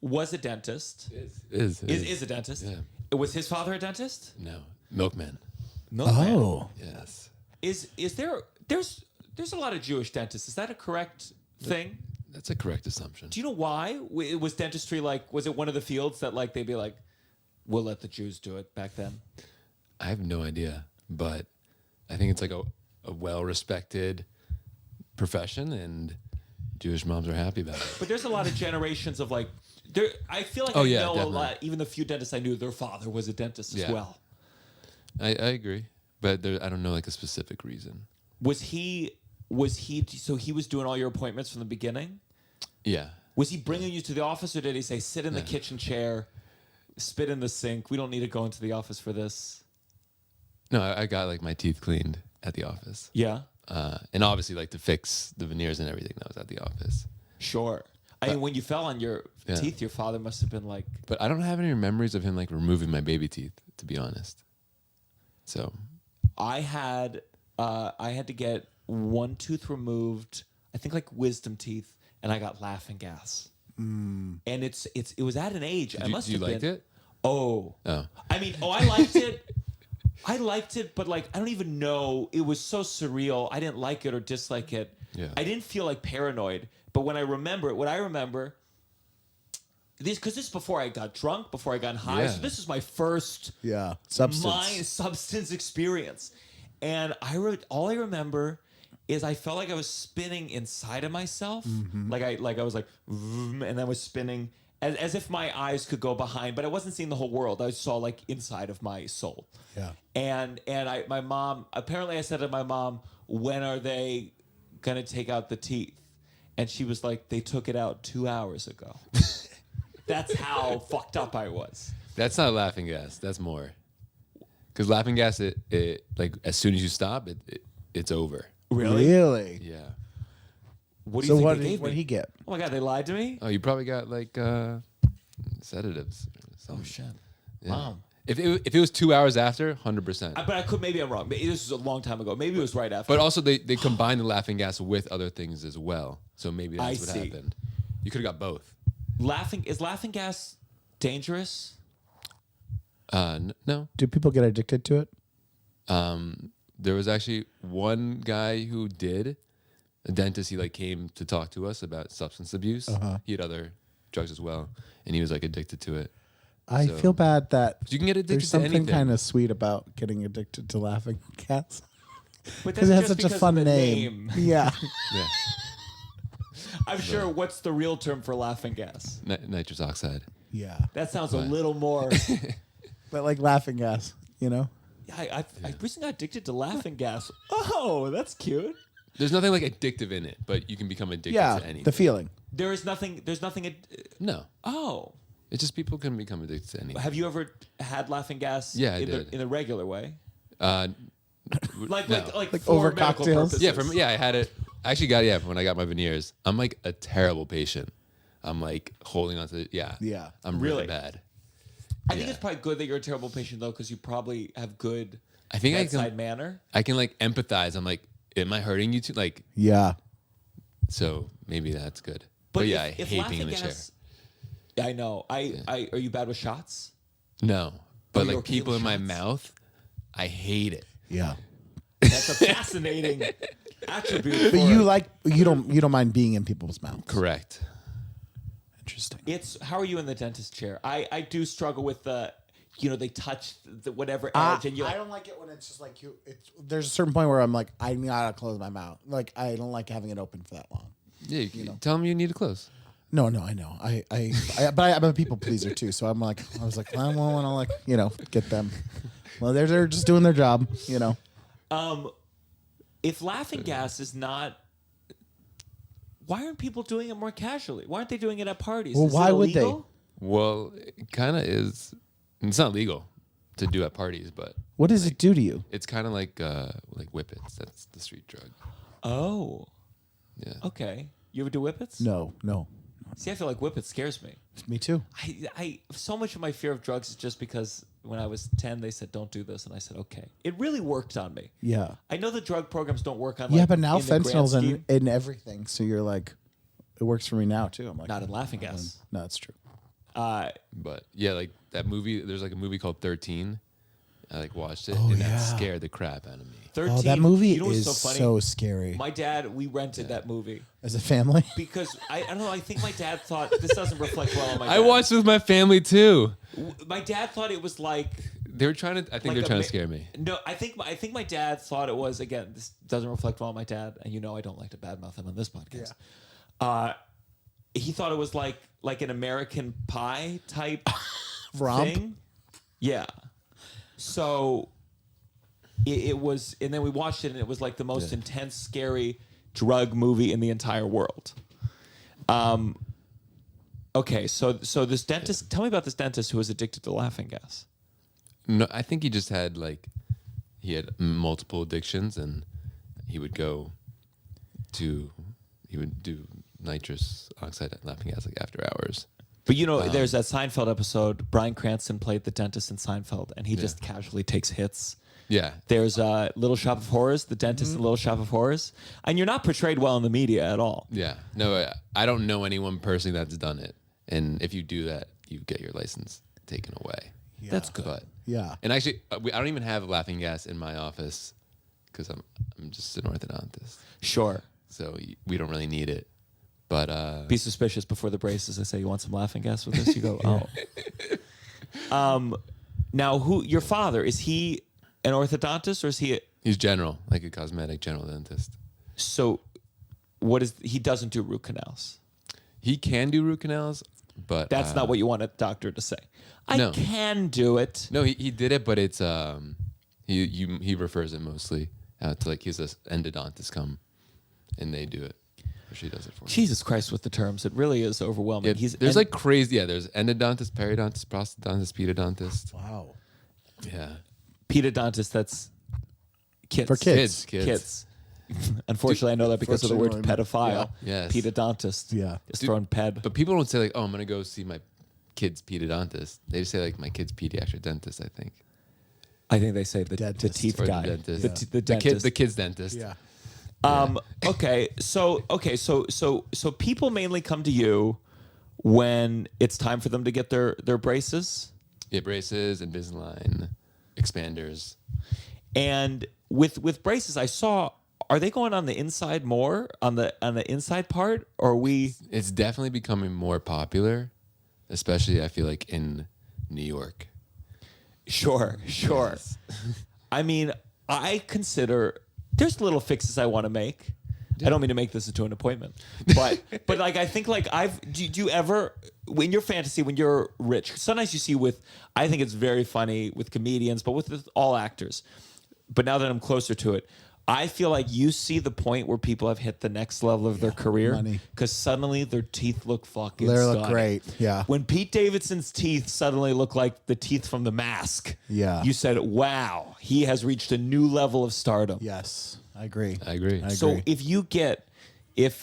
was a dentist. Is Is a dentist. Yeah. Was his father a dentist? No. Milkman. No. Yes. Is there's a lot of Jewish dentists. Is that a correct thing? That's a correct assumption. Do you know why? Was dentistry was it one of the fields that they'd be like, we'll let the Jews do it back then? I have no idea, but I think it's like a well-respected profession, and Jewish moms are happy about it. But there's a lot of generations of there. I feel like Oh, I yeah, know a definitely. lot. Even the few dentists I knew, their father was a dentist as Yeah. well. I agree, but I don't know a specific reason. Was he? So he was doing all your appointments from the beginning? Yeah. Was he bringing you to the office, or did he say, sit in the kitchen chair, spit in the sink? We don't need to go into the office for this. No, I got like my teeth cleaned at the office. Yeah, And obviously like to fix the veneers and everything, that was at the office. sure. I mean, when you fell on your teeth, your father must have been like... But I don't have any memories of him like removing my baby teeth, to be honest. So I had to get one tooth removed, I think like wisdom teeth, and I got laughing gas. And it was at an age I must have been. You liked it? Oh. Oh. I mean, I liked it. I liked it, but like I don't even know. It was so surreal. I didn't like it or dislike it. Yeah. I didn't feel like paranoid. But when I remember it, what I remember because this is before I got drunk, before I got high. Yeah. So this is my first substance experience. And all I remember is I felt like I was spinning inside of myself. Like I was like, vroom, and I was spinning as if my eyes could go behind, but I wasn't seeing the whole world. I saw like inside of my soul. Yeah. And my mom, apparently I said to my mom, when are they going to take out the teeth? And she was like, they took it out 2 hours ago. That's how fucked up I was. That's not laughing gas. That's more. Because laughing gas, it like as soon as you stop, it's over. Really? Yeah. What do you think what they gave did me? he get? Oh my God, they lied to me? Oh, you probably got like sedatives. Or something. Oh shit. Yeah. Wow. If it was 2 hours after, 100%. But maybe I'm wrong. This was a long time ago. Maybe it was right after. But also they combined the laughing gas with other things as well. So maybe that's what happened. You could have got both. Is laughing gas dangerous? No. Do people get addicted to it? There was actually one guy who did. A dentist, he like came to talk to us about substance abuse. He had other drugs as well, and he was like addicted to it. I So- feel bad that You can get addicted there's to something anything. kind of sweet about getting addicted to laughing gas But because it has just such a because fun of the name. Yeah. Yeah, I'm sure. What's the real term for laughing gas? nitrous oxide. Yeah. That sounds a little more. But like laughing gas, you know? I recently got addicted to laughing gas. Oh, that's cute. There's nothing like addictive in it, but you can become addicted Yeah. to anything. The feeling. There's nothing. No, Oh, it's just people can become addicted to anything. have you ever had laughing gas? Yeah, I in did. in a regular way, Uh, like No. like for over medical cocktails? purposes. I had it. I actually got it. When I got my veneers, I'm like a terrible patient. I'm like holding on to Yeah. I'm Really? really bad. I think Yeah. it's probably good that you're a terrible patient though, because you probably have good I think bedside manner. I can like empathize. I'm like, am I hurting you too? Like, Yeah. so maybe that's good. But yeah, I if hate laughing being in the chair. gas, Yeah, I know. Are you bad with shots? No, but you're like okay people with in my shots? mouth, I hate it. Yeah. That's a fascinating attribute. But for- you don't mind being in people's mouths. Correct. Interesting. It's how are you in the dentist chair? I do struggle with the, they touch the whatever edge and you. I don't like it when it's just like there's a certain point where I'm like, I gotta close my mouth. Like I don't like having it open for that long. Yeah, you tell them you need to close. No, I know. But I'm a people pleaser too. So I'm like, I was like, I don't want to get them. Well, they're just doing their job, If laughing gas is not, why aren't people doing it more casually? Why aren't they doing it at parties? Well, Is why it would they? illegal? Well, it kind of is. It's not legal to do at parties, but What does it do to you? it's kind of like whippets. That's the street drug. Oh, Yeah. okay. You ever do whippets? No. See, I feel like whippets scares me. Me too. I so much of my fear of drugs is just because when I was 10, they said, don't do this. And I said, okay. It really worked on me. Yeah. I know the drug programs don't work on Yeah, like, but now in the grand fentanyl's scheme. in everything. So you're like, it works for me now too. I'm like, Not in laughing gas. No, it's true. But yeah, like that movie. There's like a movie called 13. I like watched it, and that yeah. scared the crap out of me. 13. Oh, that movie you know what's is so funny? so scary. My dad, we rented that movie As a family. because I don't know. I think my dad thought this doesn't reflect well on my dad. I watched it with my family too. My dad thought it was like. They were trying to. I think like they were a trying ma- to scare me. No, I think my dad thought it was, again, this doesn't reflect well on my dad, and I don't like to badmouth him on this podcast. He thought it was like an American Pie type Romp? thing. Yeah. So it was, and then we watched it, and it was like the most intense, scary drug movie in the entire world. Okay, so this dentist. Tell me about this dentist who was addicted to laughing gas. No, I think he just had he had multiple addictions, and he would do nitrous oxide laughing gas after hours. But there's that Seinfeld episode. Bryan Cranston played the dentist in Seinfeld, and he just casually takes hits. Yeah. There's Little Shop of Horrors, the dentist in Little Shop of Horrors, and you're not portrayed well in the media at all. Yeah. No, I don't know anyone personally that's done it. And if you do that, you get your license taken away. Yeah. That's good. But Yeah. and actually, I don't even have laughing gas in my office because I'm just an orthodontist, Sure. so we don't really need it. But Be suspicious before the braces. I say, you want some laughing gas with this? You go, oh. Now, your father, is he an orthodontist or is he? he's general, like a cosmetic general dentist. So, he doesn't do root canals? He can do root canals, but That's not what you want a doctor to say. I No. can do it. No, he did it, but it's he refers it mostly to he's an endodontist come, and they do it, or she does it for him. Jesus Christ, with the terms, it really is overwhelming. Yeah, there's crazy. Yeah, there's endodontist, periodontist, prosthodontist, pedodontist. Wow. Yeah, pedodontist. That's kids. For kids. Kids. Unfortunately, I know that because of the word Fortunately, pedophile. yeah. Yes. Pedodontist. Yeah. Is thrown ped. But people don't say oh, I'm gonna go see my kid's pedodontist. They just say my kid's pediatric dentist. I think. I think they say the Dentist. teeth Or guy. the dentist. The dentist. The kid's dentist. Yeah. Okay, so people mainly come to you when it's time for them to get their braces, Yeah, braces, Invisalign, expanders. and with braces, I saw. Are they going on the inside more on the inside part, or are we? It's definitely becoming more popular, especially I feel like in New York. Sure. I mean, I consider there's little fixes I want to make. I don't mean to make this into an appointment, but I think do you ever in your fantasy when you're rich? Sometimes you see I think it's very funny with comedians, but with all actors. But now that I'm closer to it, I feel like you see the point where people have hit the next level of their career money. because suddenly their teeth look fucking They look stunning. great. Yeah. When Pete Davidson's teeth suddenly look like the teeth from The Mask, Yeah. you said, wow, he has reached a new level of stardom. Yes. I agree. I agree. So if you get, if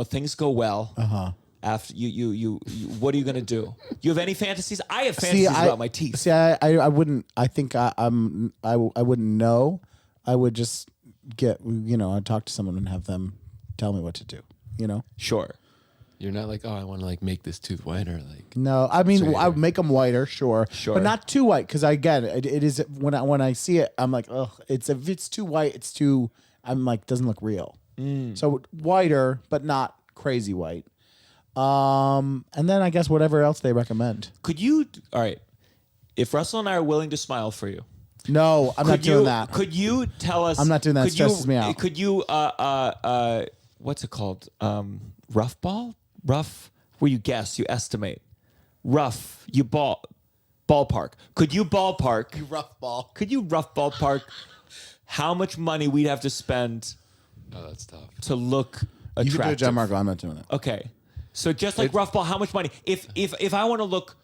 things go well, after you what are you gonna do? You have any fantasies? I have fantasies about my teeth. See, I wouldn't. I think I wouldn't know. I would just I'd talk to someone and have them tell me what to do. Sure. You're not I want to make this tooth whiter. No, I mean So I would make them whiter, sure, Sure. but not too white. Because again, it is when I see it, I'm like, ugh. If it's too white, it's too. I'm like, doesn't look real. So whiter, but not crazy white. And then I guess whatever else they recommend. Could you? All right. If Russell and I are willing to smile for you, No, I'm not doing that. Could you tell us? I'm not doing that. It Could you, stresses me out. Could you? What's it called? Rough ball. Rough. Where you guess, you estimate. Rough. You ballpark. Could you ballpark? You rough ball. Could you rough ballpark? How much money we'd have to spend Oh, that's tough. to look You can do it, attractive? Gianmarco. I'm not doing it. Okay. So just like rough ball, how much money? If I want to look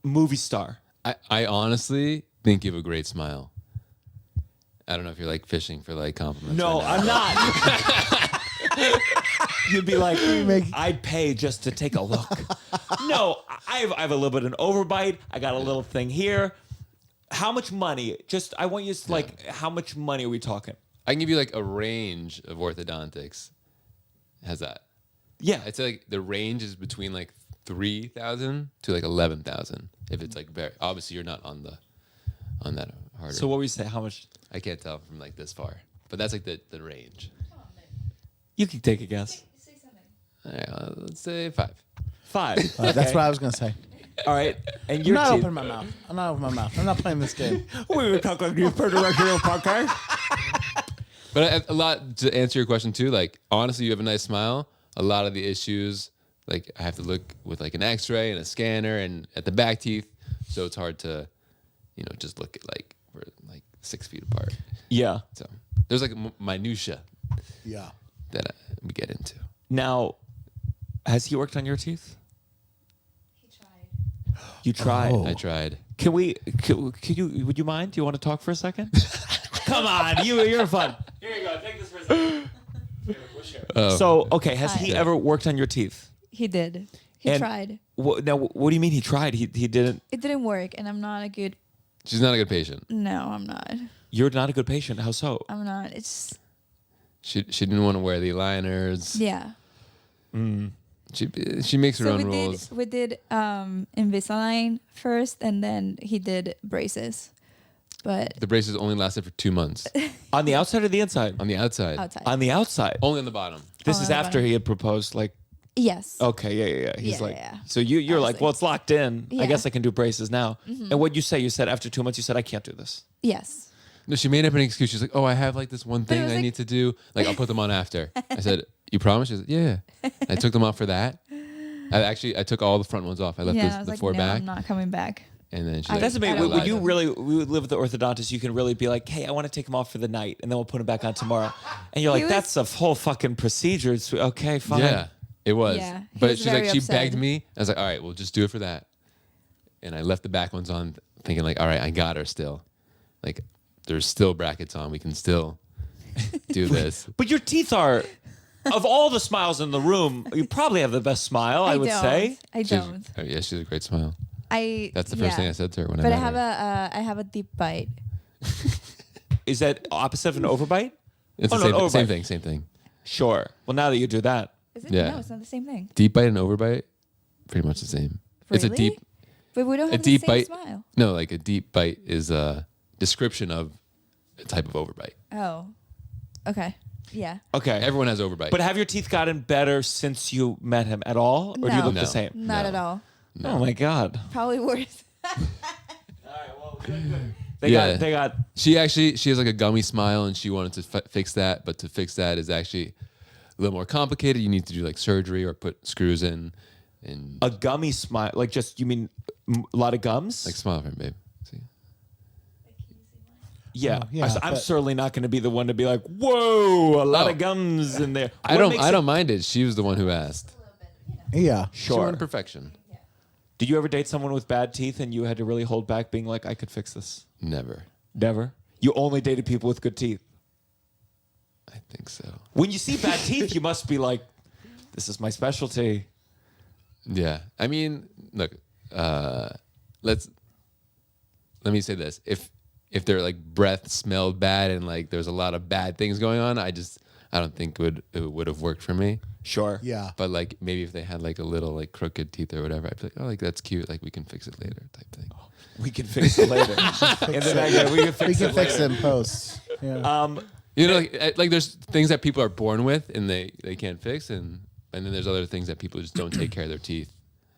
movie star. I honestly think you have a great smile. I don't know if you're fishing for compliments. No, right now. I'm not. You'd be like, I'd pay just to take a look. No, I have a little bit of an overbite. I got a little thing here. How much money? Just I want you to how much money are we talking? I can give you a range of orthodontics. How's that? Yeah. I'd say the range is between 3,000 to 11,000. If it's very obviously you're not on that harder. So what would you say? How much? I can't tell from this far, but that's the range. You can take a guess. Say something. All right, let's say 5. 5. That's Okay. what I was gonna say. All right. And I'm your not teeth. opening my mouth. I'm not opening my mouth. I'm not playing this game. We would talk like you per director podcast. But a lot to answer your question too. Honestly, you have a nice smile. A lot of the issues, I have to look with an X-ray and a scanner and at the back teeth, so it's hard to, just look at we're 6 feet apart. Yeah. So there's minutia Yeah. that we get into. Now, Has he worked on your teeth? He tried. You tried. Oh. I tried. Could you? Would you mind? Do you want to talk for a second? Come on, you're fun. Here you go. Take this for a second. Oh. So, okay, has Hi. he ever worked on your teeth? He did. He And tried. Now, what do you mean he tried? He didn't. It didn't work, and I'm not a good. She's not a good patient. No, I'm not. You're not a good patient. How so? I'm not. It's She didn't want to wear the aligners. yeah. She makes her So own rules. we did Invisalign first, and then he did braces, but The braces only lasted for 2 months. On the outside or the inside? On the outside. outside. On the outside. Only on the bottom. This Oh, is on the after bottom. he had proposed. Like, Yes. okay, yeah. He's Yeah, like, yeah. so you're I was like, like- well, it's locked in. I Yeah. guess I can do braces now. And what'd you say? You said after 2 months, you said I can't do this. Yes. No, she made up an excuse. She's like, oh, I have like this one it thing was I like- need to do. Like, I'll put them on after. I said, you promise? She said, yeah. I took them off for that. I took all the front ones off. I left Yeah. I was the like, four no, back. I'm not coming back. And then she's I- like, That's amazing. I don't Would like you them. really? We would live with the orthodontist. You can really be like, hey, I want to take them off for the night, and then we'll put them back on tomorrow. And you're like, He was- that's a whole fucking procedure. It's, okay, fine. yeah, it was. Yeah, he But was she's like, very she upset. begged me. I was like, all right, we'll just do it for that. And I left the back ones on, thinking like, all right, I got her still. Like, there's still brackets on. We can still do this. But your teeth are, of all the smiles in the room, you probably have the best smile. I would don't. say. I don't. Oh, yeah, she's a great smile. That's the first thing I said to her when I But met I have her. I have a deep bite. Is that opposite of an overbite? It's Oh, the no, same overbite. thing, same thing. Sure. Well, now that you do that, Is it? Yeah. No, it's not the same thing. Deep bite and overbite, pretty much the same. It's a Really? deep, But we don't a have deep the same bite. smile. No, like a deep bite is a description of a type of overbite. Oh. Okay. Yeah. okay. Everyone has overbite. But have your teeth gotten better since you met him at all, or do you No. look No. the same? Not No. at all. Oh my god. Probably worse. They Yeah. got. she has like a gummy smile, and she wanted to fix that. But to fix that is actually a little more complicated. You need to do like surgery or put screws in, and A gummy smile, like just you mean a lot of gums? like smile for him, babe. See? yeah, yeah, I'm but- certainly not going to be the one to be like, "Whoa, a lot Oh. of gums in there." I What don't makes I don't mind it. She was the one who asked. Yeah. She Sure. wanted perfection. Did you ever date someone with bad teeth and you had to really hold back, being like, "I could fix this"? Never. Never. You only dated people with good teeth. I think so. When you see bad teeth, you must be like, "This is my specialty." Yeah. I mean, look, let me say this. If their like breath smelled bad and like there's a lot of bad things going on, I don't think it would have worked for me. Sure. Yeah. But like maybe if they had like a little like crooked teeth or whatever, I'd be like, oh, like that's cute. Like we can fix it later, type thing. We can fix it later. And then I go, we can fix We can it fix later. it in post. Yeah. You know, like there's things that people are born with and they can't fix, and then there's other things that people just don't take care of their teeth,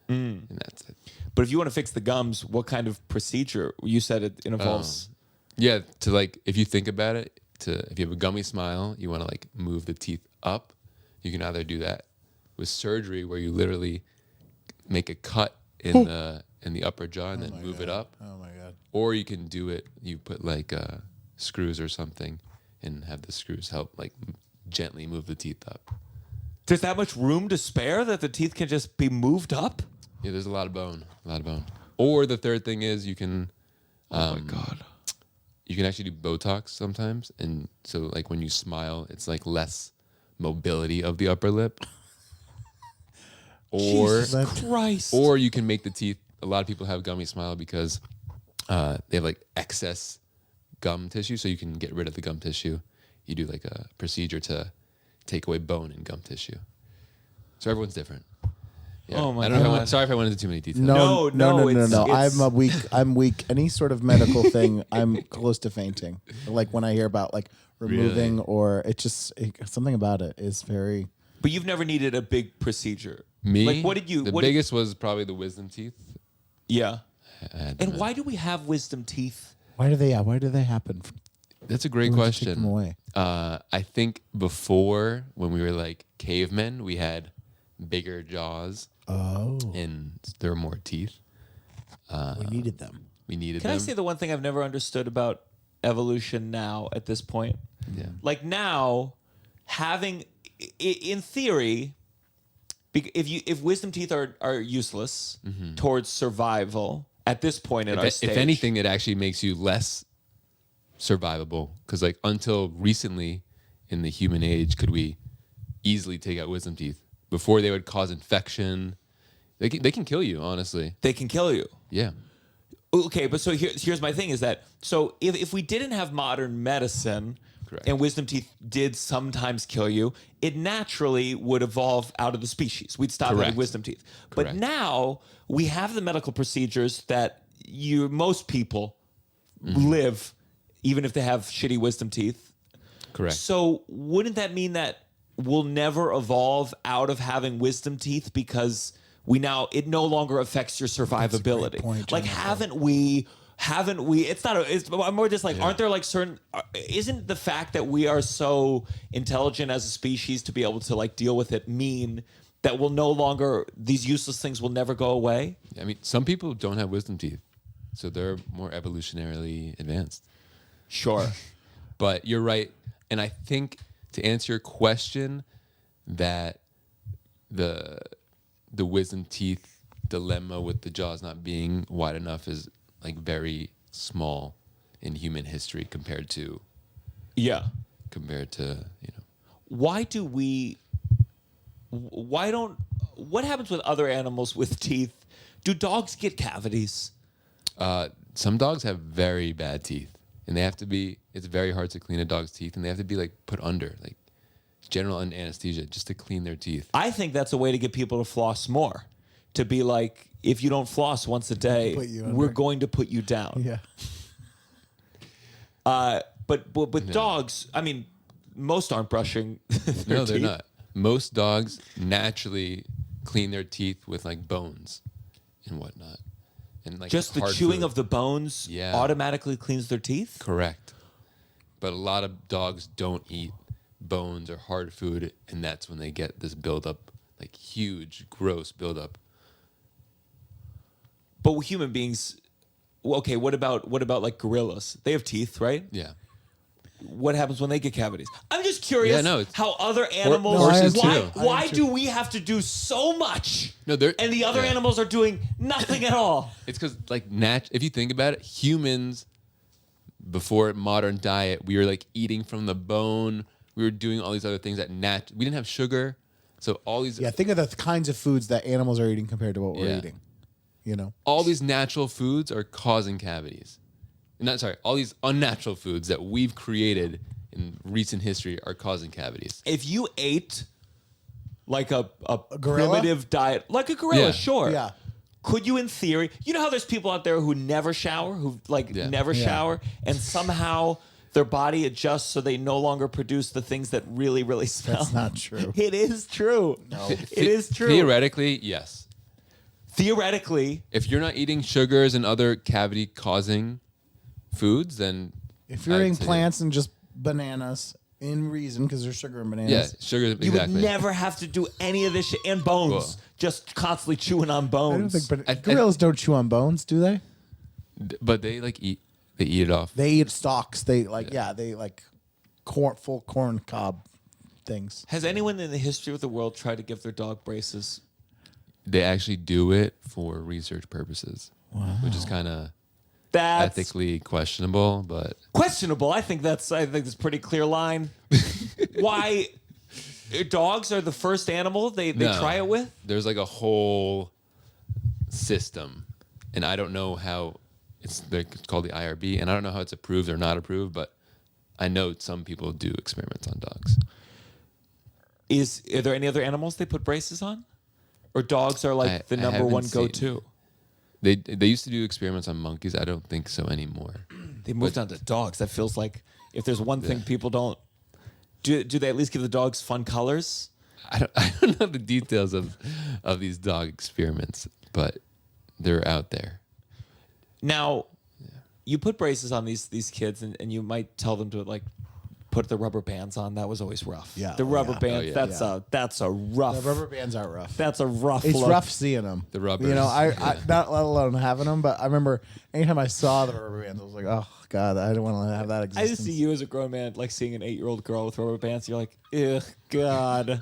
and that's it. But if you want to fix the gums, what kind of procedure? You said it involves. Yeah, to like if you think about it, if you have a gummy smile, you want to like move the teeth up. You can either do that with surgery, where you literally make a cut in the upper jaw and then move it up, Oh my god. or you can do it. You put like screws or something, and have the screws help like gently move the teeth up. There's that much room to spare that the teeth can just be moved up? Yeah, there's a lot of bone, Or the third thing is you can. Oh my God. You can actually do Botox sometimes, and so like when you smile, it's like less mobility of the upper lip. Or Jesus Christ. or you can make the teeth. A lot of people have gummy smile because they have like excess gum tissue, so you can get rid of the gum tissue. You do like a procedure to take away bone and gum tissue. So everyone's different. Yeah. Oh my I don't know. God. Sorry if I went into too many details. No, it's- I'm weak. Any sort of medical thing, I'm close to fainting. Like when I hear about like removing or something about it is very. But you've never needed a big procedure. Me? Like, what did you? The what did- biggest was probably the wisdom teeth. yeah. I had And them. why do we have wisdom teeth? Why do they happen? That's a great Why would you take them question. away? I think before, when we were like cavemen, we had bigger jaws Oh, and there were more teeth. we needed them. We needed Can them. I say the one thing I've never understood about evolution now at this point? Yeah. Like now, having, in theory, If wisdom teeth are useless towards survival at this point in our stage, If anything, it actually makes you less survivable, because like until recently in the human age could we easily take out wisdom teeth. Before they would cause infection. They can kill you, honestly. they can kill you. Yeah. Okay, but so here's my thing is that so if we didn't have modern medicine Correct. and wisdom teeth did sometimes kill you, it naturally would evolve out of the species. We'd stop having Correct. wisdom teeth. But Correct. now we have the medical procedures that most people live even if they have shitty wisdom teeth. Correct. So wouldn't that mean that we'll never evolve out of having wisdom teeth because it no longer affects your survivability? point, Like, Gianmarco. haven't we? It's more just like, aren't there like certain? Isn't the fact that we are so intelligent as a species to be able to like deal with it mean that these useless things will never go away? I mean, some people don't have wisdom teeth, so they're more evolutionarily advanced. Sure. But you're right, and I think to answer your question, that the wisdom teeth dilemma with the jaws not being wide enough is like very small in human history compared to Yeah. What happens with other animals with teeth? Do dogs get cavities? Some dogs have very bad teeth, and it's very hard to clean a dog's teeth, and they have to be like put under like general anesthesia just to clean their teeth. I think that's a way to get people to floss more. To be like, if you don't floss once a day, Put you we're under. going to put you down. Yeah. But with dogs, I mean, most aren't brushing their No, they're teeth. not. Most dogs naturally clean their teeth with like bones and whatnot, and like Just the hard chewing food. of the bones Yeah. automatically cleans their teeth? Correct. But a lot of dogs don't eat bones or hard food, and that's when they get this buildup, like huge, gross buildup. But with human beings, okay, what about like gorillas? They have teeth, right? Yeah. What happens when they get cavities? I'm just curious Yeah, no, it's- how other animals. horses why too. why do we have to do so much? No, they're- and the other yeah. animals are doing nothing at all. It's because, like, if you think about it, humans, before modern diet, we were like eating from the bone. We were doing all these other things we didn't have sugar, so all these Yeah, think of the kinds of foods that animals are eating compared to what we're Yeah. eating. You know? all these natural foods are causing cavities. All these unnatural foods that we've created in recent history are causing cavities. If you ate like a gorilla? primitive diet, like a gorilla, Yeah. sure. Yeah. Could you, in theory, you know how there's people out there who never shower, Yeah. never Yeah. shower, and somehow their body adjusts so they no longer produce the things that really, really smell? That's not true. It is true. No. It is true. Theoretically, yes. Theoretically, If you're not eating sugars and other cavity-causing foods, then If you're I'd eating say- plants and just bananas in reason, because there's sugar in bananas. yeah, sugar you exactly. would never have to do any of this shit. And bones. Cool. Just constantly chewing on I don't bones. think I- gorillas don't chew on bones, do they? But they eat it off. They eat stalks. They they like full corn cob things. Has anyone in the history of the world tried to give their dog braces? They actually do it for research purposes, which is kind of That's ethically questionable. But questionable. I think that's a pretty clear line. Why dogs are the first animal they no, try it with? there's like a whole system, and I don't know how it's called the IRB, and I don't know how it's approved or not approved, but I know some people do experiments on dogs. Are there any other animals they put braces on? Or dogs are like the I number haven't one seen- go-to? They used to do experiments on monkeys. I don't think so anymore. They moved on to dogs. That feels like if there's one thing people don't do they at least give the dogs fun colors? I don't know the details of these dog experiments, but they're out there. Now, you put braces on these kids, and you might tell them to like put the rubber bands on. That was always rough. Yeah. the rubber bands. yeah. That's a rough. The rubber bands are rough. That's a rough. It's look. rough seeing them. The rubbers, You know, I yeah. not let alone having them, but I remember anytime I saw the rubber bands, I was like, oh god, I don't want to have that I existence. just see you as a grown man, like seeing an 8-year-old girl with rubber bands. You're like, ugh, God,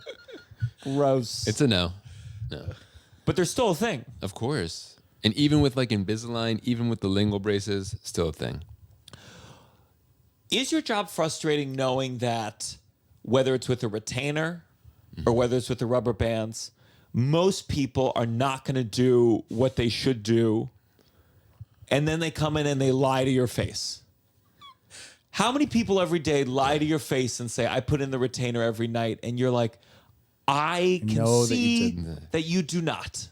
gross. It's a no. No. But they're still a thing. Of course. And even with like Invisalign, even with the lingual braces, still a thing. Is your job frustrating knowing that whether it's with a retainer or whether it's with the rubber bands, most people are not going to do what they should do, and then they come in and they lie to your face? How many people every day lie to your face and say, I put in the retainer every night, and you're like, I can know that you see didn't. that you do not.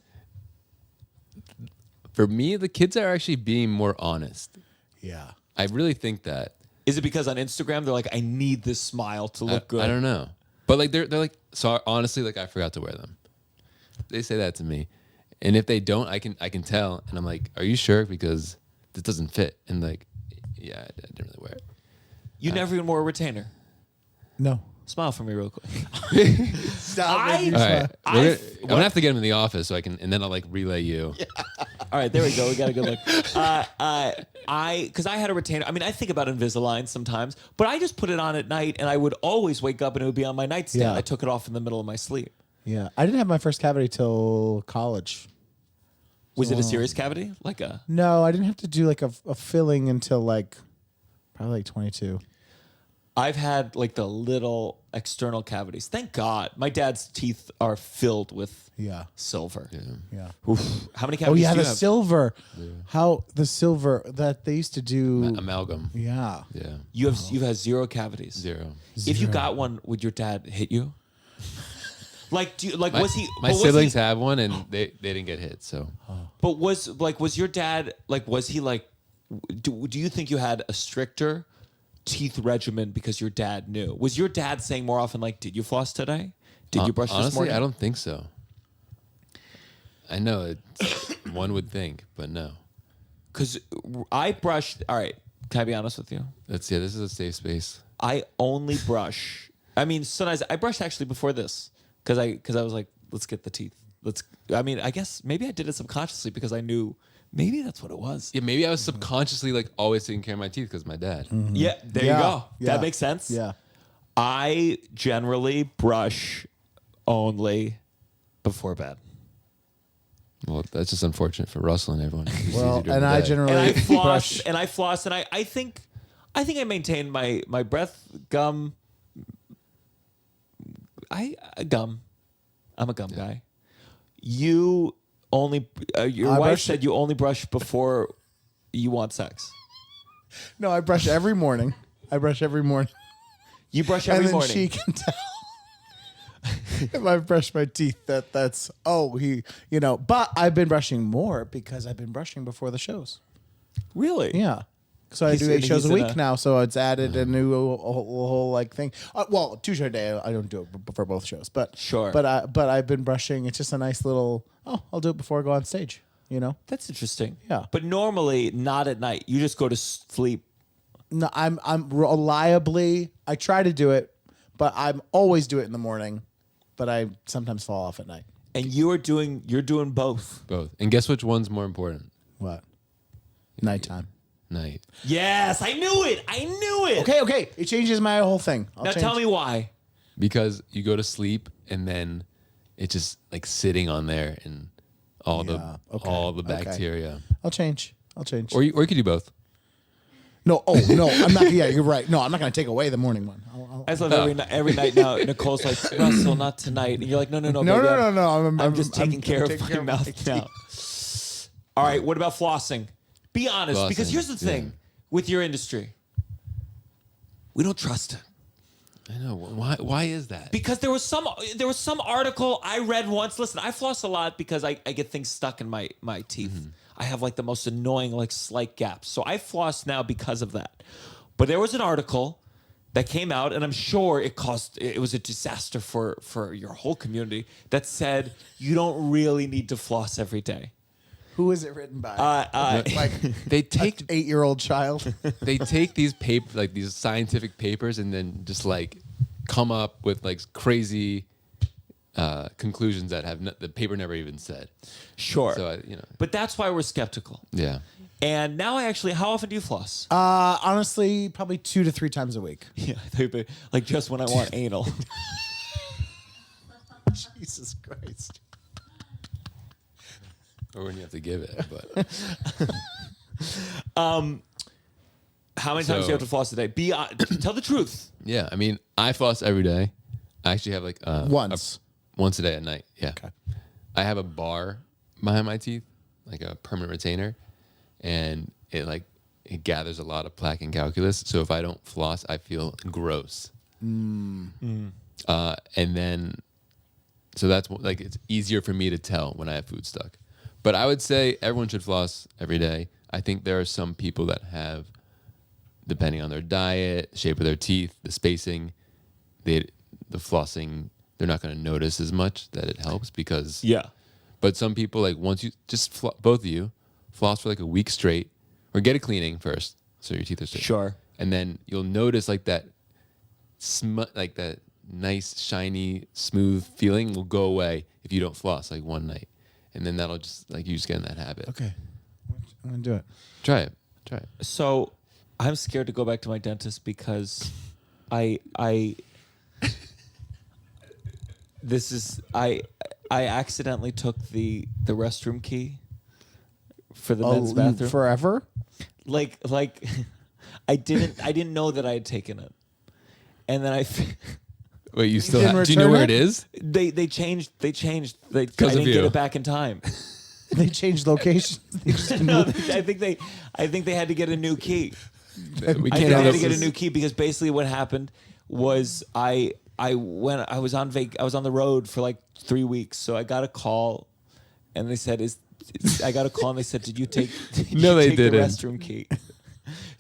For me, the kids are actually being more honest. Yeah. I really think that. Is it because on Instagram they're like, I need this smile to look good? I don't know. But like they're like, so honestly, like I forgot to wear them. They say that to me. And if they don't, I can tell. And I'm like, are you sure? Because this doesn't fit. And like, yeah, I didn't really wear it. You never even wore a retainer. No. Smile for me real quick. Stop I- making All smile. right. I'm gonna have to get them in the office so I can, and then I'll like relay you. All right, there we go. We got a good look. Because I had a retainer. I mean, I think about Invisalign sometimes, but I just put it on at night, and I would always wake up and it would be on my nightstand. Yeah. I took it off in the middle of my sleep. Yeah. I didn't have my first cavity till college. Was it a serious cavity? Like a? No, I didn't have to do like a filling until like probably like 22. I've had like the little external cavities. Thank God, my dad's teeth are filled with Yeah. silver. Yeah. Oof. How many Oh cavities yeah, do you the have? silver. How the silver that they used to do. Amalgam. Yeah. Yeah. You've had 0 cavities. 0. If you got one, would your dad hit you? Like, My, was he? my but was siblings he- have one and they didn't get hit. So But was your dad was he like? Do you think you had a stricter teeth regimen because your dad knew? Was your dad saying more often like, "Did you floss today? Did you brush this honestly, morning?" I don't think so. I know it's, one would think, but no. Because I brushed. All right, can I be honest with you? This is a safe space. I only brush. I mean, sometimes I brushed actually before this because I was like, let's get the teeth. I mean, I guess maybe I did it subconsciously because I knew maybe that's what it was. Yeah, maybe I was subconsciously like always taking care of my teeth because my dad. Yeah, there Yeah, you go. yeah. That makes sense. Yeah. I generally brush only before bed. Well, that's just unfortunate for Russell and everyone. It's Well, easier during and the I day. generally And I floss brush. and I think I maintain my breath gum. Gum. I'm a gum guy. You only your I wife brush said you only brush before you want sex. No, I brush every morning. I brush every morning. You brush And every then morning. she can tell if I brush my teeth that's but I've been brushing more because I've been brushing before the shows. Really? Yeah. So I He's- do 8 shows a he's in week a- now, so it's added a new whole like thing. Well, 2 show a day. I don't do it for both shows, but Sure. But I've been brushing. It's just a nice little. Oh, I'll do it before I go on stage. You know. That's interesting. Yeah. But normally not at night. You just go to sleep. No, I'm reliably. I try to do it, but I'm always do it in the morning. But I sometimes fall off at night. And you're doing both. Both. And guess which one's more important? What? Nighttime. Night. Yes, I knew it. I knew it. Okay. It changes my whole thing. Now tell me why. Because you go to sleep and then it's just like sitting on there and all Yeah, okay, all the okay. bacteria. I'll change. Or you could do both. No. Oh no. I'm not. Yeah, you're right. No, I'm not going to take away the morning one. I just love every night now. Nicole's like, Russell, not tonight. And you're like, no, No. baby, I'm I'm just taking care of taking my mouth now. All right, what about flossing? Be honest, because Flossing, here's the thing yeah. with your industry. We don't trust it. I know. Why is that? Because there was some article I read once. Listen, I floss a lot because I get things stuck in my teeth. Mm-hmm. I have like the most annoying like slight gaps. So I floss now because of that. But there was an article that came out, and I'm sure it was a disaster for your whole community, that said you don't really need to floss every day. Who is it written by? Like They take 8-year-old child. they take these these scientific papers and then just like come up with like crazy conclusions that have the paper never even said. Sure. So But that's why we're skeptical. yeah. And now how often do you floss? Honestly, probably 2 to 3 times a week. Yeah, like just when I want anal. Jesus Christ. or when you have to give it. But How many times do you have to floss a day? Tell the truth. yeah, I mean, I floss every day. I actually have like Once. once a day at night. Yeah. Okay. I have a bar behind my teeth, like a permanent retainer, and it gathers a lot of plaque and calculus. So if I don't floss, I feel gross. And then, so that's like it's easier for me to tell when I have food stuck. But I would say everyone should floss every day. I think there are some people that have, depending on their diet, shape of their teeth, the spacing, the flossing, they're not going to notice as much that it helps because. Yeah. But some people, like once you just both of you floss for like a week straight, or get a cleaning first so your teeth are straight. Sure. And then you'll notice like that like that nice, shiny, smooth feeling will go away if you don't floss like one night. And then that'll just like you just get in that habit. Okay. I'm going to do it. Try it. So I'm scared to go back to my dentist because I accidentally took the restroom key for the men's bathroom. Forever? Like I didn't know that I had taken it. And then Wait, you still didn't do you know return where it? it is? they changed I 'Cause didn't of get you. it back in time. They changed locations. They just No, moved. I think they had to get a new key. We I can't think they have had to get a this. new key because basically what happened was I was on the road for like 3 weeks, so I got a call, and they said I got a call and they said, did you take No, they the didn't. restroom key?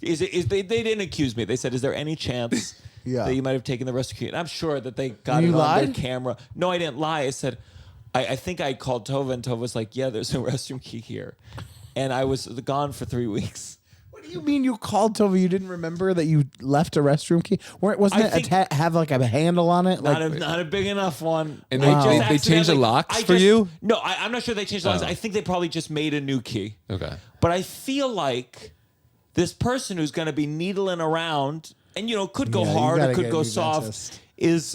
They didn't accuse me. They said, is there any chance Yeah. that you might have taken the restroom key? And I'm sure that they got You it on their lied? camera. No, I didn't lie. I said, I think I called Tova, and Tova was like, yeah, there's a restroom key here. And I was gone for 3 weeks. What do you mean you called Tova? You didn't remember that you left a restroom key? Wasn't I it think- have like a handle on it? Not Like a big enough one. And I they just changed the accidentally- locks for you? No, I'm not sure they changed the locks. Oh. I think they probably just made a new key. Okay. But I feel like this person who's going to be needling around and could go Yeah, you hard or gotta could get a go new soft dentist. is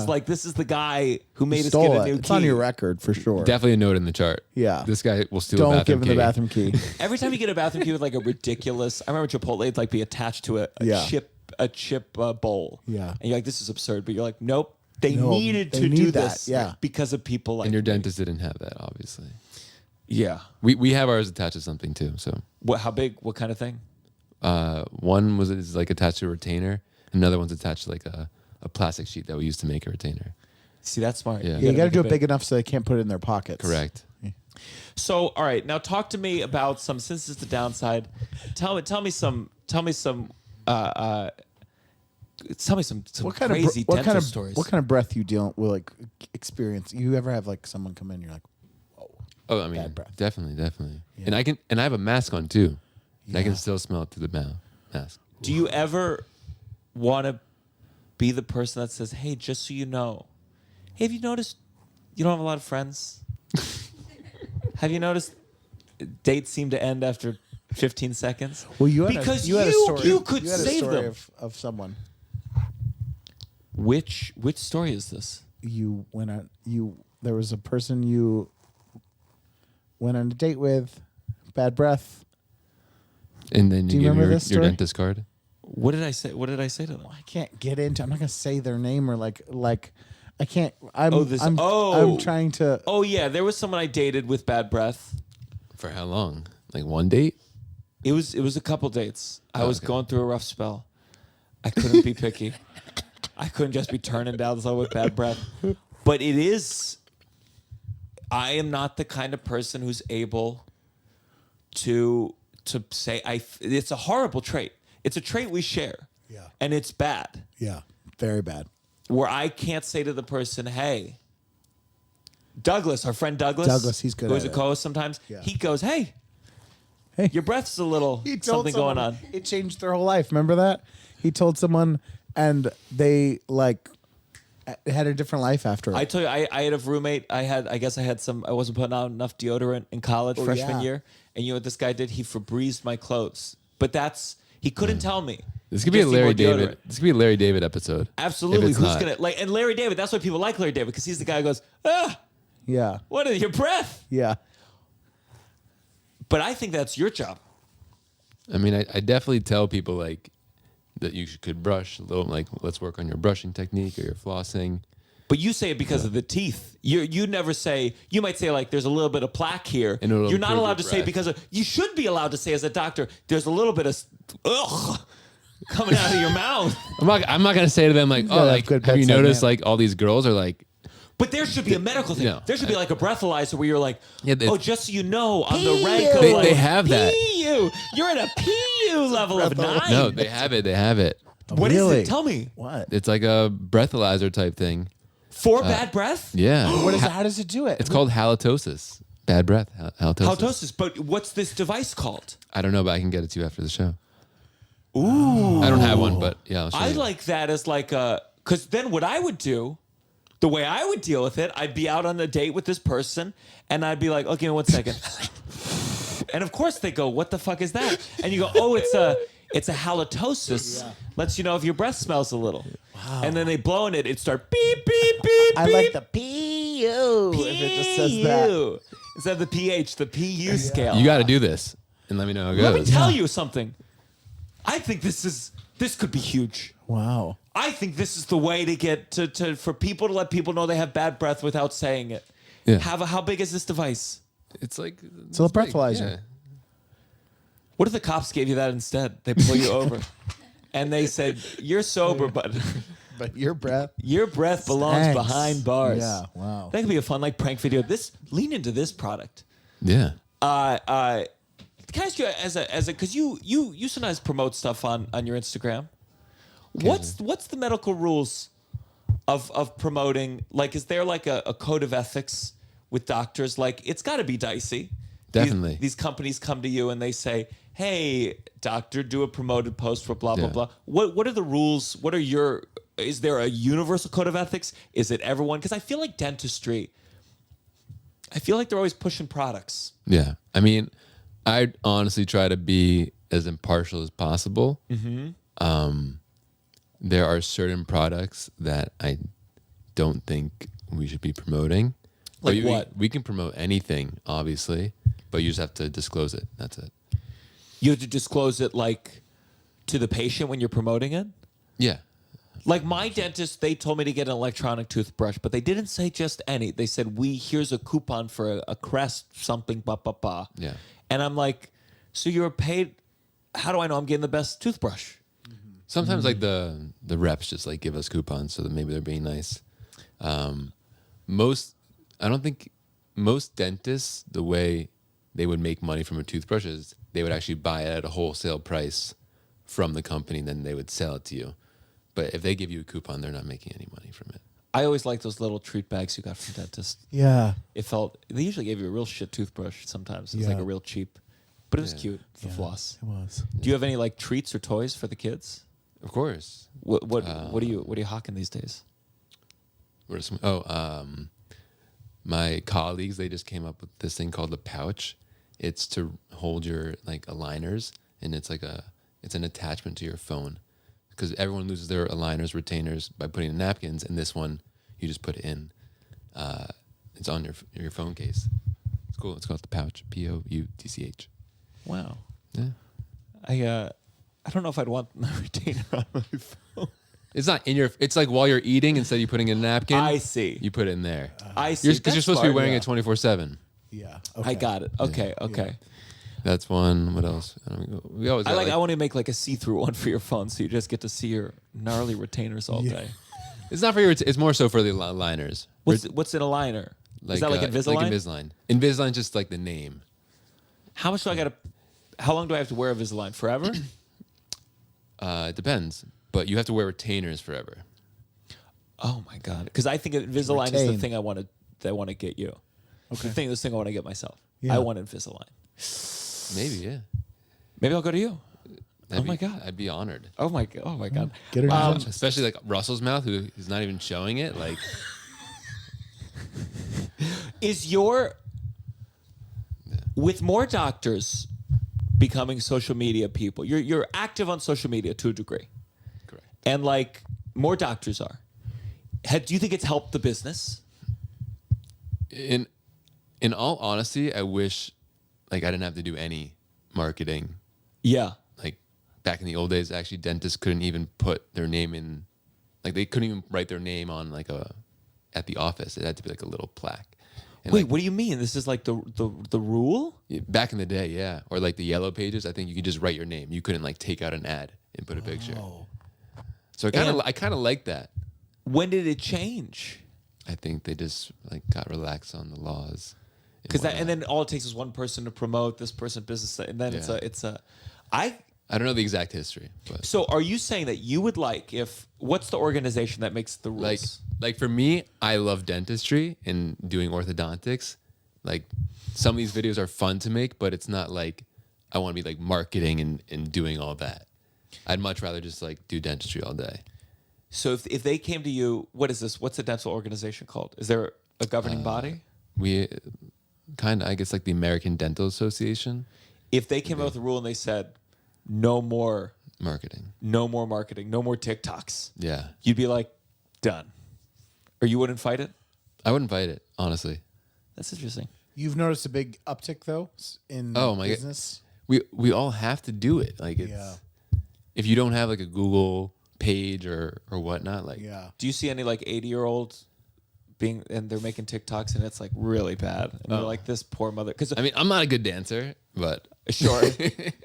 like, this is the guy who made us stole get a it. new It's key. on your record for sure. Definitely a note in the chart. Yeah. This guy will steal a Don't bathroom give him key. the bathroom key. Every time you get a bathroom key with like a ridiculous, I remember Chipotle'd like be attached to a Yeah. chip bowl. Yeah. And you're like, this is absurd. But you're like, nope. They No, needed they to need do that, this yeah. because of people like And your me. dentist didn't have that, obviously. Yeah. We have ours attached to something too. So How big? What kind of thing? one is like attached to a retainer. Another one's attached to like a plastic sheet that we use to make a retainer. See, that's smart. Yeah. Yeah, you got to make do it big enough so they can't put it in their pockets. Correct. So, all right, now talk to me about since it's the downside, tell me some What kind crazy of what dental kind of stories. what kind of breath you deal with, like experience? You ever have like someone come in, you're like, Oh, I mean, Bad breath. definitely. And I have a mask on too. And I can still smell it through the mask. Do you ever want to be the person that says, "Hey, just so you know, hey, have you noticed you don't have a lot of friends? Have you noticed dates seem to end after 15 seconds?" well, you had Because you had a you- story. you could had a save story them. of someone Which story is this? you went on. There was a person you went on a date with, bad breath. And then Do you you give remember your this story? dentist card. What did I say? What did I say to them? I can't get into. I'm not gonna say their name or like. I can't. I'm. Oh, this- I'm, oh. I'm trying to. Oh yeah, there was someone I dated with bad breath. For how long? Like one date? It was a couple dates. I was okay. going through a rough spell. I couldn't be picky. I couldn't just be turning down someone with bad breath. But it is. I am not the kind of person who's able to say it's a horrible trait. It's a trait we share. Yeah. And it's bad. Yeah, very bad. Where I can't say to the person, "Hey, Douglas, our friend Douglas." Douglas, he's good Who's at a it. co-host sometimes. Yeah. He goes, "Hey, Hey. your breath's a little He told something going someone- on." It changed their whole life. Remember that? He told someone, and they had a different life after it. I told you, I had a roommate. I guess I wasn't putting out enough deodorant in college freshman yeah. year. And you know what this guy did? He Febrezed my clothes. But he couldn't tell me. This could be a Just need Larry more David. deodorant. This could be a Larry David episode. Absolutely. If it's Who's not. gonna and Larry David? That's why people like Larry David because he's the guy who goes, yeah, what is your breath? yeah. But I think that's your job. I mean, I definitely tell people like that you could brush a little, like let's work on your brushing technique or your flossing. But you say it because of the teeth. You never say. You might say like there's a little bit of plaque here. And it'll You're not improve allowed to your say breath. because of. You should be allowed to say as a doctor. There's a little bit of coming out of your mouth. I'm not gonna say to them like, gotta oh, have like good have you bedside noticed manner. like all these girls are like, But there should be a medical thing. No. There should be like a breathalyzer where you're like, Yeah, oh, just so you know, on the rank of They- like, they have that. PU. You're at a PU level of 9. no, they have it. What is Really? it? Tell me. What? It's like a breathalyzer type thing. For bad breath? Yeah. What is it? How does it do it? It's called halitosis. Bad breath. Halitosis. Halitosis. But what's this device called? I don't know, but I can get it to you after the show. Ooh. I don't have one, but yeah, I'll show I you. like that as like a, because then what I would do, the way I would deal with it, I'd be out on a date with this person and I'd be like, okay, 1 second. And of course they go, what the fuck is that? And you go, oh, it's a halitosis. Lets you know if your breath smells a little. Wow. And then they blow in it, it start beep, beep, beep, I beep. like the PU. If it just says that. PU. Instead of the pH, the PU scale. You got to do this and let me know how it goes. Let me tell you something. I think this could be huge. Wow. I think this is the way to get to for people to let people know they have bad breath without saying it. Yeah. How big is this device? It's like It's a big, breathalyzer. yeah. What if the cops gave you that instead? They pull you over and they said, "You're sober, but But your breath. your breath belongs Thanks. behind bars." Yeah, wow. That could be a fun like prank video. Lean into this product. Yeah. Can I ask you as a because you sometimes promote stuff on your Instagram. What's the medical rules of promoting? Like, is there like a code of ethics with doctors? Like, it's got to be dicey. Definitely. These companies come to you and they say, "Hey, doctor, do a promoted post for blah blah Yeah. blah." What are the rules? What are your? Is there a universal code of ethics? Is it everyone? Because I feel like dentistry. I feel like they're always pushing products. Yeah. I mean, I honestly try to be as impartial as possible. There are certain products that I don't think we should be promoting. Like But what? We can promote anything, obviously, but you just have to disclose it. That's it. You have to disclose it like to the patient when you're promoting it. Yeah. Like my dentist, they told me to get an electronic toothbrush, but they didn't say just any. They said, here's a coupon for a Crest something, blah, blah, blah. Yeah. And I'm like, so you're paid, how do I know I'm getting the best toothbrush? Sometimes like the reps just like give us coupons so that maybe they're being nice. I don't think most dentists, the way they would make money from a toothbrush is they would actually buy it at a wholesale price from the company, then they would sell it to you. But if they give you a coupon, they're not making any money from it. I always like those little treat bags you got from dentist. Yeah. It felt, they usually gave you a real shit toothbrush sometimes. It was like Yeah. a real cheap, but it was Yeah. cute for floss. It was. Do you have any like treats or toys for the kids? Of course. What are you hawking these days? My colleagues, they just came up with this thing called the pouch. It's to hold your like aligners, and it's an attachment to your phone, because everyone loses their aligners, retainers by putting in napkins, and this one you just put it in. It's on your phone case. It's cool. It's called the pouch. POUTCH. Wow. Yeah. I don't know if I'd want my retainer on my phone. It's not in your. It's like while you're eating, instead of you putting in a napkin. I see. You put it in there. I see. Because you're That's supposed to be smart. wearing it 24/7. Yeah. I got it. Okay. Okay. That's one. What else? We always. got, I want to make like a see-through one for your phone, so you just get to see your gnarly retainers all day. It's not for your. It's more so for the liners. What's in a liner? Is that like Invisalign? Like Invisalign. Invisalign's just like the name. How much do I got to? How long do I have to wear Invisalign? Forever? It depends, but you have to wear retainers forever. Oh my god! Because I think Invisalign is the Retain. thing I want to get you. Okay. This thing I want to get myself. Yeah. I want Invisalign. Maybe, yeah. Maybe I'll go to you. That'd my be- God. I'd be honored. Oh my god! Oh my god! Get her Especially like Russell's mouth, who is not even showing it. Like, Is your with more doctors becoming social media people? You're active on social media to a degree, correct. and like more doctors are. Do you think it's helped the business? In all honesty, I wish like I didn't have to do any marketing. Yeah. Like back in the old days, actually dentists couldn't even put their name in, like they couldn't even write their name on like at the office. It had to be like a little plaque. And Wait, like, what do you mean? This is like the rule? back in the day, yeah. Or like the yellow pages, I think you could just write your name. You couldn't like take out an ad and put a picture. So I kind of like that. When did it change? I think they just like got relaxed on the laws. Because and then all it takes is one person to promote this person business, and then I don't know the exact history, but So are you saying that you would like what's the organization that makes the rules? like for me, I love dentistry and doing orthodontics. Like some of these videos are fun to make, but it's not like I want to be like marketing and doing all that. I'd much rather just like do dentistry all day. So if they came to you, what is this? What's a dental organization called? Is there a governing body? We kind of, I guess, like the American Dental Association. If they came out with a rule and they said, no more Marketing. no more marketing, no more TikToks, Yeah. you'd be like, done. Or you wouldn't fight it? I wouldn't fight it, honestly. That's interesting. You've noticed a big uptick though in Oh my God. business. We all have to do it. Like it's Yeah. if you don't have like a Google page or whatnot, like Yeah. Do you see any like 80-year-olds and they're making TikToks and it's like really bad? And they're like, this poor mother. Because I mean, I'm not a good dancer, but sure.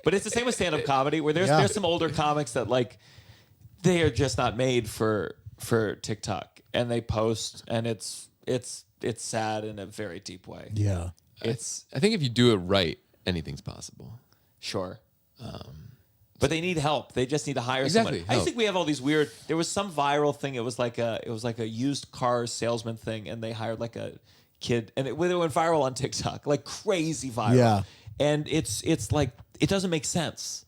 But it's the same with stand-up comedy where there's some older comics that like they are just not made for TikTok, and they post and it's sad in a very deep way. Yeah. I think if you do it right, anything's possible. Sure. But they need help. They just need to hire Exactly, someone. I help. think we have all these weird. There was some viral thing. It was like a used car salesman thing, and they hired like a kid, and it went viral on TikTok, like crazy viral. Yeah. And it's like it doesn't make sense.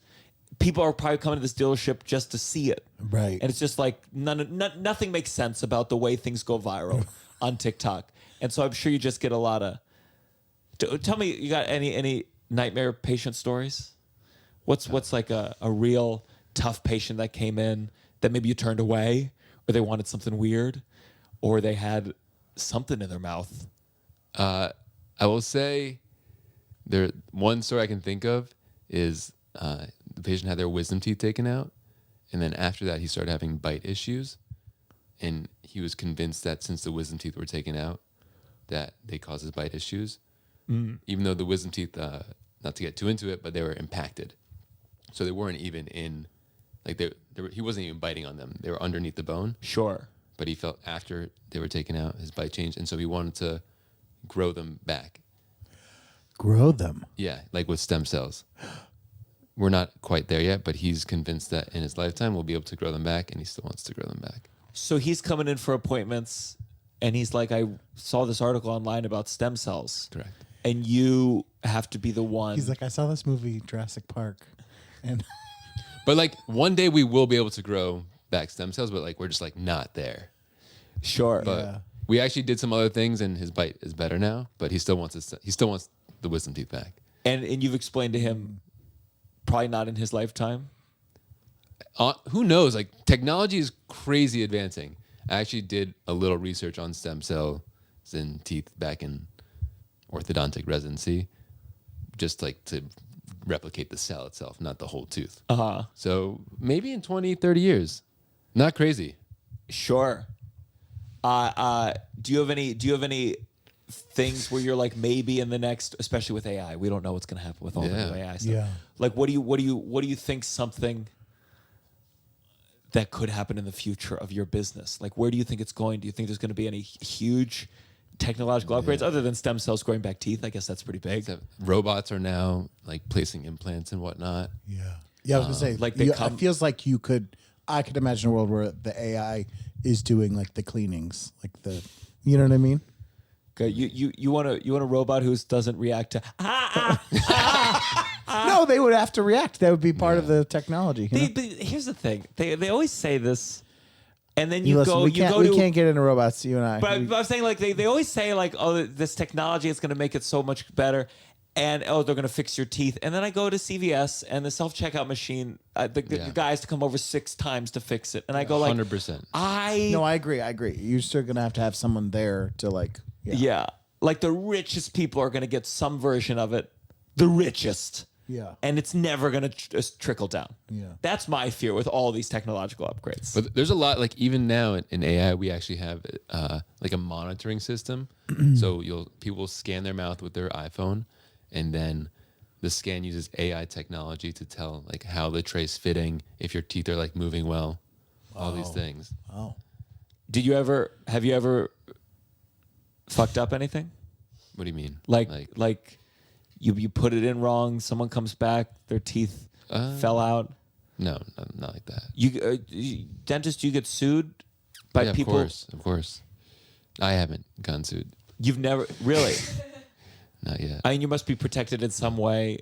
People are probably coming to this dealership just to see it. Right. And it's just like nothing makes sense about the way things go viral on TikTok. And so I'm sure you just get a lot of. Tell me, you got any nightmare patient stories? What's like a real tough patient that came in that maybe you turned away, or they wanted something weird, or they had something in their mouth? I will say one story I can think of is the patient had their wisdom teeth taken out, and then after that he started having bite issues, and he was convinced that since the wisdom teeth were taken out that they cause his bite issues, even though the wisdom teeth, not to get too into it, but they were impacted. So they weren't even in, like he wasn't even biting on them. They were underneath the bone. Sure. But he felt after they were taken out, his bite changed, and so he wanted to grow them back. Grow them. Yeah, like with stem cells. We're not quite there yet, but he's convinced that in his lifetime we'll be able to grow them back, and he still wants to grow them back. So he's coming in for appointments, and he's like, I saw this article online about stem cells. Correct. And you have to be the one. He's like, I saw this movie Jurassic Park, and But like one day we will be able to grow back stem cells, but like we're just like not there. Sure. But we actually did some other things, and his bite is better now. But he still wants the wisdom teeth back. And you've explained to him, probably not in his lifetime. Who knows? Like technology is crazy advancing. I actually did a little research on stem cells in teeth back in orthodontic residency, just like to replicate the cell itself, not the whole tooth. So maybe in 20, 30 years. Not crazy. Sure. Do you have any things where you're like, maybe in the next, especially with AI, we don't know what's going to happen with all the new AI stuff. Yeah. Like, what do you think something that could happen in the future of your business? Like, where do you think it's going? Do you think there's going to be any huge technological upgrades other than stem cells growing back teeth? I guess that's pretty big. Except robots are now like placing implants and whatnot. yeah, I was gonna say, like it feels like I could imagine a world where the AI is doing like the cleanings, like you know what I mean? Okay, you want a robot who doesn't react to No, they would have to react. That would be part of the technology. You know? But here's the thing: they always say this, and then Listen, we can't get into robots. You and I. But I'm saying like they always say like, oh, this technology is going to make it so much better, and oh, they're going to fix your teeth. And then I go to CVS and the self-checkout machine, the guy has to come over 6 times to fix it, and I go like, 100%. No, I agree. You're still gonna have someone there to like. Yeah. Like the richest people are going to get some version of it. the richest. Yeah. And it's never going to just trickle down. Yeah. That's my fear with all these technological upgrades. But there's a lot, like even now in AI, we actually have like a monitoring system. So people will scan their mouth with their iPhone, and then the scan uses AI technology to tell like how the tray's fitting, if your teeth are like moving well, all these things. Oh. Have you ever fucked up anything? What do you mean? Like you put it in wrong, someone comes back, their teeth fell out. No, not like that. Dentist, you get sued by Yeah, people. Of course. I haven't gotten sued. You've never really. Not yet. I mean, you must be protected in some way,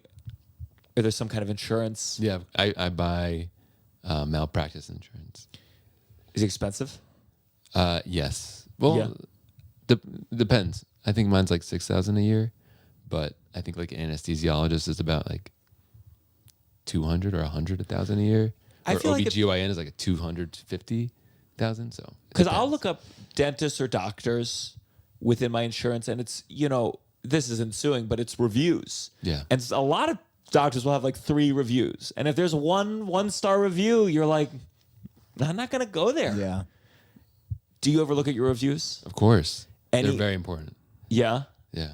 or there's some kind of insurance. Yeah, I buy malpractice insurance. Is it expensive? Yes. Well, depends. I think mine's like $6,000 a year, but I think like an anesthesiologist is about like $200 or $100,000 a year. I Or feel like OBGYN is like a $250,000. So because I'll look up dentists or doctors within my insurance, and it's this isn't suing, but it's reviews. Yeah. And a lot of doctors will have like 3 reviews, and if there's one star review, you're like, I'm not gonna go there. Yeah. Do you ever look at your reviews? Of course. Any- They're very important. Yeah. Yeah.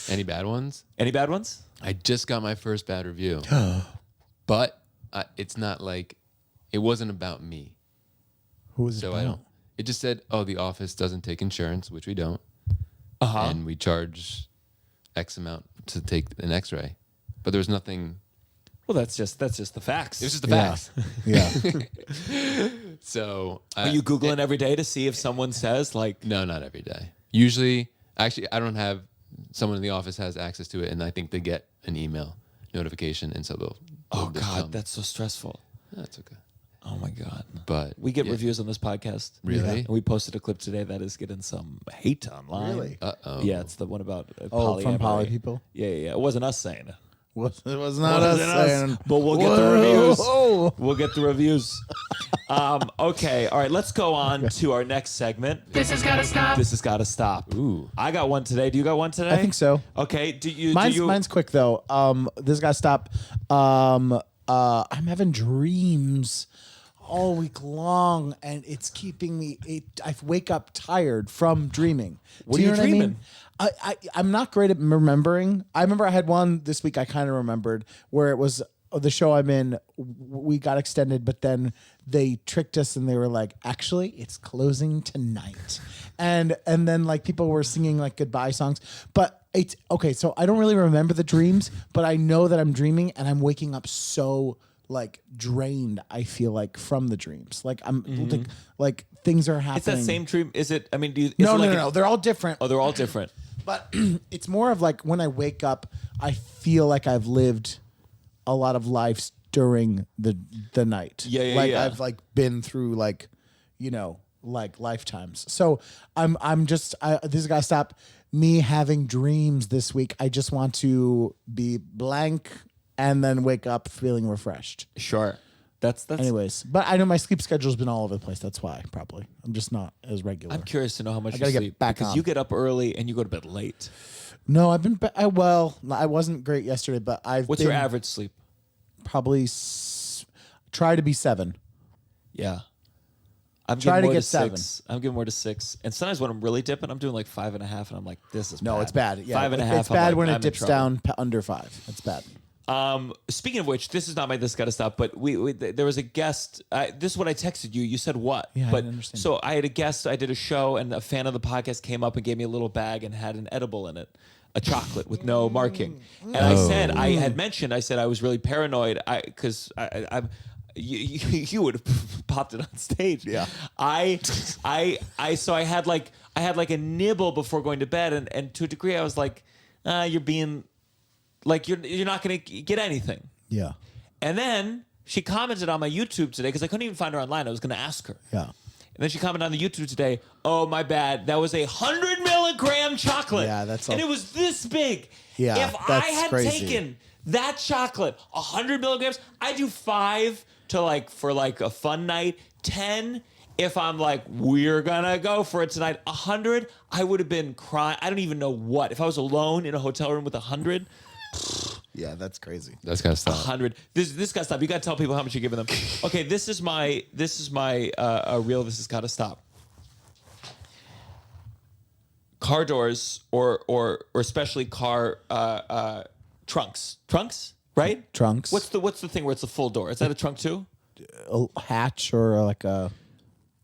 Any bad ones? Any bad ones? I just got my first bad review. But it's not like, it wasn't about me. Who was So it? I don't. It just said, oh, the office doesn't take insurance, which we don't. Uh-huh. And we charge X amount to take an X-ray. But there was nothing. Well, that's just the facts. It was just the Yeah. facts. Yeah. So Are you Googling every day to see if someone says like, No, not every day. Usually, actually, I don't have. Someone in the office has access to it, and I think they get an email notification, and so they'll oh just tell God, me. that's so stressful. That's okay. Oh my God. But We get yeah. reviews on this podcast. Really? And we posted a clip today that is getting some hate online. Really? Uh-oh. Yeah, it's the one about Oh, from polyamory. poly people? Yeah. It wasn't us saying it. It was not us Wasn't us, saying. but we'll get the Whoa. reviews. We'll get the reviews. Okay, all right. Let's go on to our next segment. This has got to stop. This has got to stop. Ooh. I got one today. Do you got one today? I think so. Okay. Do you? Mine's quick though. This got to stop. I'm having dreams all week long, and it's keeping me. I wake up tired from dreaming. What Do are you know what I mean? dreaming? I'm not great at remembering. I remember I had one this week. I kind of remembered where it was the show I'm in. We got extended, but then they tricked us and they were like, "Actually, it's closing tonight," and then like people were singing like goodbye songs. But it's okay. So I don't really remember the dreams, but I know that I'm dreaming and I'm waking up so like drained. I feel like from the dreams, like I'm like things are happening. It's that same dream. Is it? I mean, do you? Is No, it like no. They're all different. Oh, they're all different. But it's more of like when I wake up, I feel like I've lived a lot of lives during the night. Yeah, like yeah. I've like been through like, like lifetimes. So I'm just this has got to stop me having dreams this week. I just want to be blank and then wake up feeling refreshed. Sure. That's. Anyways, but I know my sleep schedule's been all over the place. That's why probably I'm just not as regular. I'm curious to know how much I you gotta get sleep back because on. you get up early and you go to bed late. No, I've been. I wasn't great yesterday, but I've. What's been your average sleep? Probably try to be 7. Yeah. I'm Try getting to more get to 7. 6. I'm getting more to 6. And sometimes when I'm really dipping, I'm doing like 5.5, and I'm like, this is No, bad. it's bad. Yeah, 5.5. It's bad I'm like, when I'm it in dips trouble. down under 5. It's bad. Speaking of which, this is not my this gotta stop. But there was a guest. This is what I texted you. You said what? Yeah, I but didn't understand. so I had a guest. I did a show, and a fan of the podcast came up and gave me a little bag and had an edible in it, a chocolate with no marking. And I said I had mentioned. I said I was really paranoid. Because I'm. You would have popped it on stage. Yeah. So I had like a nibble before going to bed, and to a degree I was like, you're being. Like you're not going to get anything. Yeah. And then she commented on my YouTube today because I couldn't even find her online. I was going to ask her. Yeah. And then she commented on the YouTube today. Oh, my bad. That was 100 milligram chocolate. Yeah, that's and all- it was this big. Yeah, If I that's had crazy. taken that chocolate, 100 milligrams, I do 5 to for a fun night, 10 if I'm like, we're gonna go for it tonight. 100, I would have been crying. I don't even know what. If I was alone in a hotel room with 100, Yeah, that's crazy. That's gotta stop. 100. This got to stop. You got to tell people how much you're giving them. Okay, this is my reel. This has got to stop. Car doors or especially car trunks, right? Trunks. What's the thing where it's a full door? Is that a trunk too? A hatch or like a...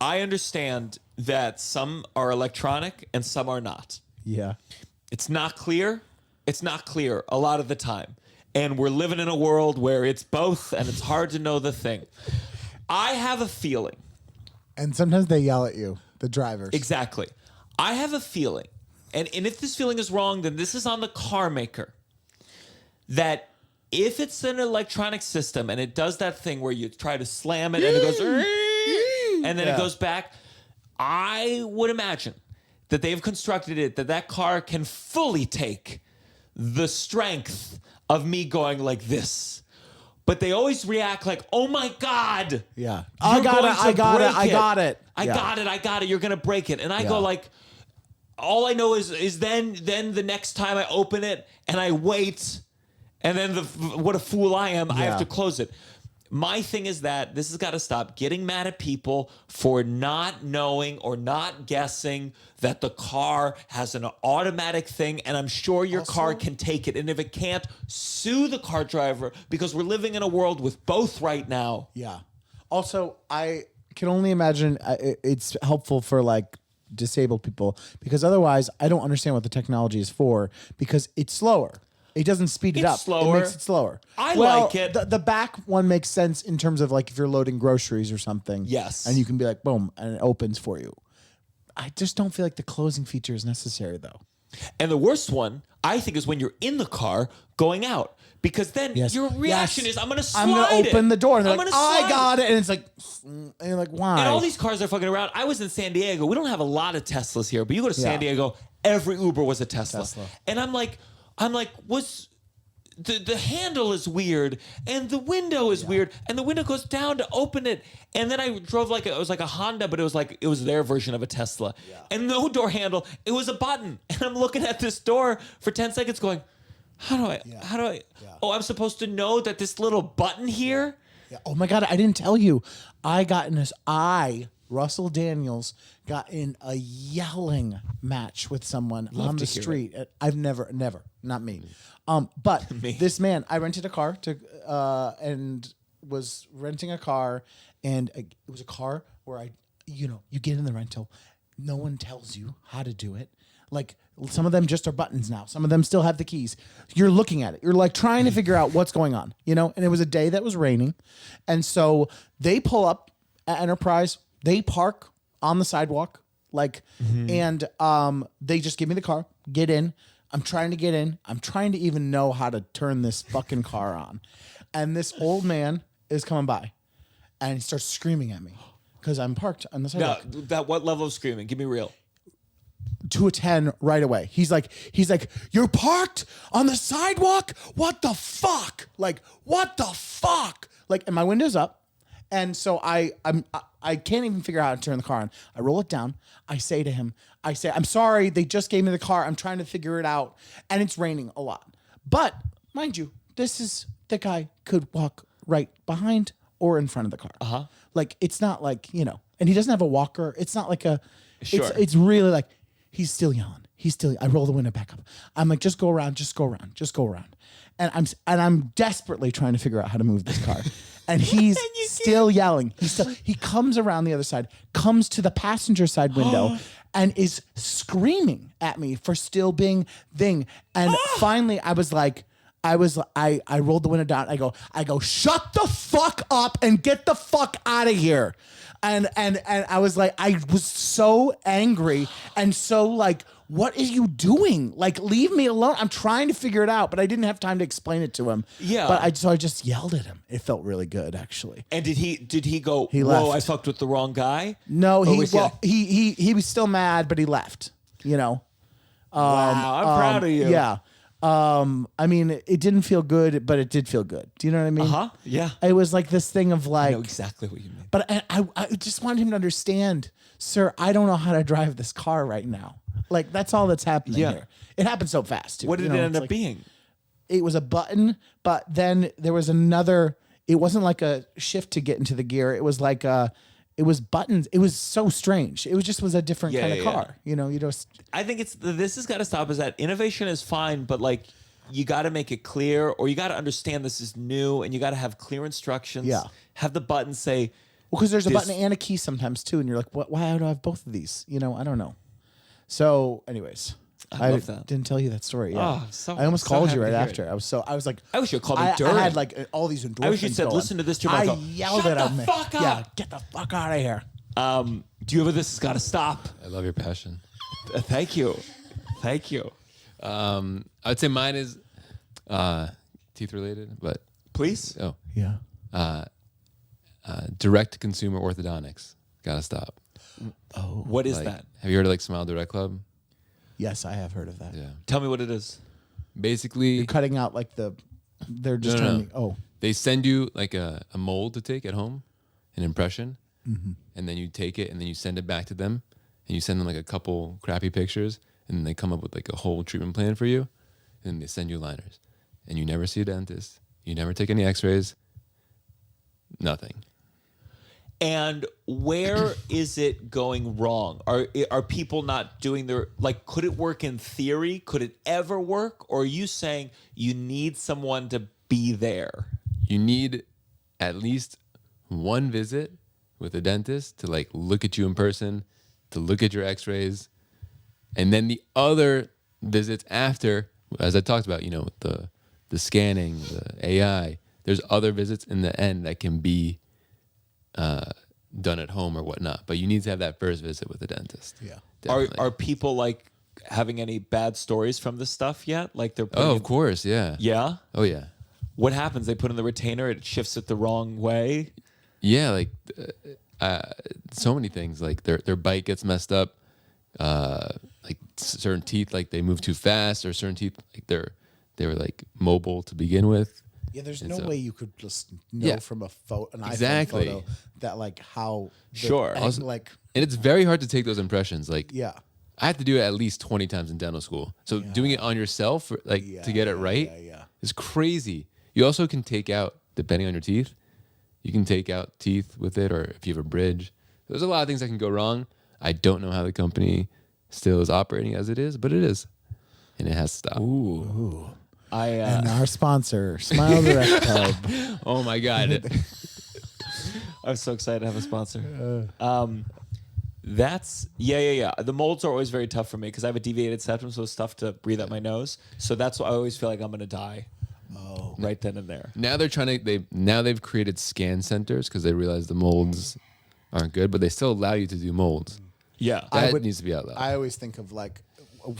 I understand that some are electronic and some are not. Yeah. It's not clear. It's not clear a lot of the time. And we're living in a world where it's both and it's hard to know the thing. I have a feeling. And sometimes they yell at you, the drivers. Exactly. I have a feeling, and if this feeling is wrong, then this is on the car maker, that if it's an electronic system and it does that thing where you try to slam it and it goes, and then it goes back, I would imagine that they've constructed it that car can fully take the strength of me going like this. But they always react like, oh my God. Yeah. I got it. I got it. I got it. You're going to break it. And I go like, all I know is then the next time I open it and I wait, and then what a fool I am, I have to close it. My thing is that this has got to stop getting mad at people for not knowing or not guessing that the car has an automatic thing, and I'm sure your car can take it. And if it can't, sue the car driver, because we're living in a world with both right now. Yeah. Also, I can only imagine it's helpful for like disabled people, because otherwise I don't understand what the technology is for, because it's slower. It doesn't speed it It's up. slower. It makes it slower. I like it. The back one makes sense in terms of like if you're loading groceries or something. Yes. And you can be like, boom, and it opens for you. I just don't feel like the closing feature is necessary though. And the worst one, I think, is when you're in the car going out. Because then your reaction is, I'm going to slide it. I'm going to open the door. And they're I'm like, gonna slide I got it. And it's like, and you're like, why? And all these cars are fucking around. I was in San Diego. We don't have a lot of Teslas here, but you go to San Diego, every Uber was a Tesla. And I'm like, was... The handle is weird, and the window is weird, and the window goes down to open it. And then I drove it was like a Honda, but it was their version of a Tesla. Yeah. And no door handle. It was a button. And I'm looking at this door for 10 seconds going, how do I, oh, I'm supposed to know that this little button here? Yeah. Oh my God, I didn't tell you. Russell Daniels, got in a yelling match with someone on the street. I've never, not me. But this man, I rented a car and was renting a car, and it was a car where you get in the rental, no one tells you how to do it. Like some of them just are buttons now. Some of them still have the keys. You're looking at it. You're like trying to figure out what's going on, and it was a day that was raining. And so they pull up at Enterprise, they park on the sidewalk, and they just give me the car, get in. I'm trying to get in. I'm trying to even know how to turn this fucking car on. And this old man is coming by, and he starts screaming at me because I'm parked on the sidewalk. Now, what level of screaming? Give me real. 2 a 10 right away. He's like, you're parked on the sidewalk? What the fuck? What the fuck? And my window's up. And so I can't even figure out how to turn the car on. I roll it down. I say to him, I'm sorry, they just gave me the car. I'm trying to figure it out. And it's raining a lot. But mind you, the guy could walk right behind or in front of the car. Uh-huh. It's not and he doesn't have a walker. It's not like a, sure. It's really he's still yelling. I roll the window back up. I'm like, just go around. And I'm desperately trying to figure out how to move this car. And he's still yelling. He comes around the other side, comes to the passenger side window, and is screaming at me for still being thing. And finally, I rolled the window down. I go, shut the fuck up and get the fuck out of here. And I was so angry and so what are you doing? Leave me alone. I'm trying to figure it out, but I didn't have time to explain it to him. Yeah. But I just yelled at him. It felt really good, actually. And did he go, he whoa, left. I fucked with the wrong guy? No, he was still mad, but he left, Wow, I'm proud of you. Yeah. I mean, it didn't feel good, but it did feel good. Do you know what I mean? Uh-huh. Yeah. It was this thing of I know exactly what you mean. But I just wanted him to understand, sir, I don't know how to drive this car right now. That's all that's happening here. It happened so fast, too. What did it end up being? it was a button, but then there was another. It wasn't like a shift to get into the gear. It was like it was buttons. It was so strange. It was a different kind of car. You know, you just. I think this has got to stop. Is that innovation is fine, but like you got to make it clear, or you got to understand this is new, and you got to have clear instructions. Yeah. Have the button say. Well, because there's a button and a key sometimes too, and you're like, what? Why do I have both of these? You know, I don't know. So, anyways. I love that. Didn't tell you that story. Yeah. Oh, I almost so called happy you right to hear after. it. I was like, I wish you called me during. I had like all these endorphins. I wish you said, going. listen to this to I myself. yelled Shut at him. the fuck up. Yeah, get the fuck out of here. Do you ever this has got to stop? I love your passion. Thank you. Thank you. I'd say mine is teeth related, but Please. Yeah. direct to consumer orthodontics. Gotta stop. What is Like, that? Have you heard of like Smile Direct Club? Yes, I have heard of that. Yeah. Tell me what it is. Basically, Cutting out like they're just No, no, trying no. to. Oh. they send you like a mold to take at home, an impression, Mm-hmm. and then you take it and then you send it back to them, and you send them like a couple crappy pictures, and then they come up with like a whole treatment plan for you, and they send you liners, and you never see a dentist, you never take any X-rays, nothing. And where is it going wrong? Are people not doing their, like, could it work in theory? Could it ever work? Or are you saying you need someone to be there? You need at least one visit with a dentist to like look at you in person, to look at your X-rays, and then the other visits after, as I talked about, you know, the scanning, the AI. There's other visits in the end that can be done at home or whatnot, but you need to have that first visit with a dentist. Yeah. Definitely. Are people like having any bad stories from this stuff yet? Like they're putting Oh, of course, yeah. Yeah. Oh, yeah. What happens? They put in the retainer, it shifts it the wrong way. Yeah, like so many things. Like their bite gets messed up. Like certain teeth, like they move too fast, or certain teeth, like they were like mobile to begin with. Yeah, there's And no so- way you could just know Yeah. from an Exactly. iPhone photo that like how Sure. Also- like And it's very hard to take those impressions. Like, yeah. I have to do it at least 20 times in dental school. So doing it on yourself, like to get it right, yeah. is crazy. You also can take out, depending on your teeth, you can take out teeth with it, or if you have a bridge. There's a lot of things that can go wrong. I don't know how the company still is operating as it is, but it is, and it has to stop. And our sponsor, Smile Direct Club. Oh my god! I'm so excited to have a sponsor. That's yeah. The molds are always very tough for me because I have a deviated septum, so it's tough to breathe out my nose. So that's why I always feel like I'm gonna die. Oh, right then and there. Now they're trying to. They've created scan centers because they realize the molds aren't good, but they still allow you to do molds. Yeah, That needs to be outlawed. I always think of like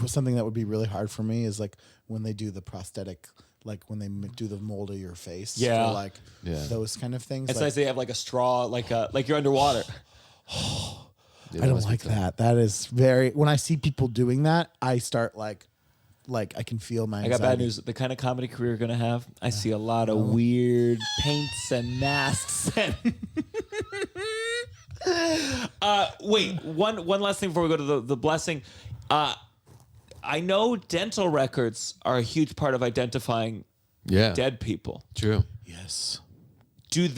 something that would be really hard for me is like when they do the prosthetic, like when they do the mold of your face. Yeah. For like Yeah. those kind of things. it's like, nice they have like a straw, like you're underwater. Yeah, I don't must be like tough. that. That is very. When I see people doing that, I start like I can feel my. I Anxiety. got bad news. The kind of comedy career you're gonna have, I see a lot of weird paints and masks. And wait, one last thing before we go to the blessing. I know dental records are a huge part of identifying Yeah, dead people. true. Yes. Do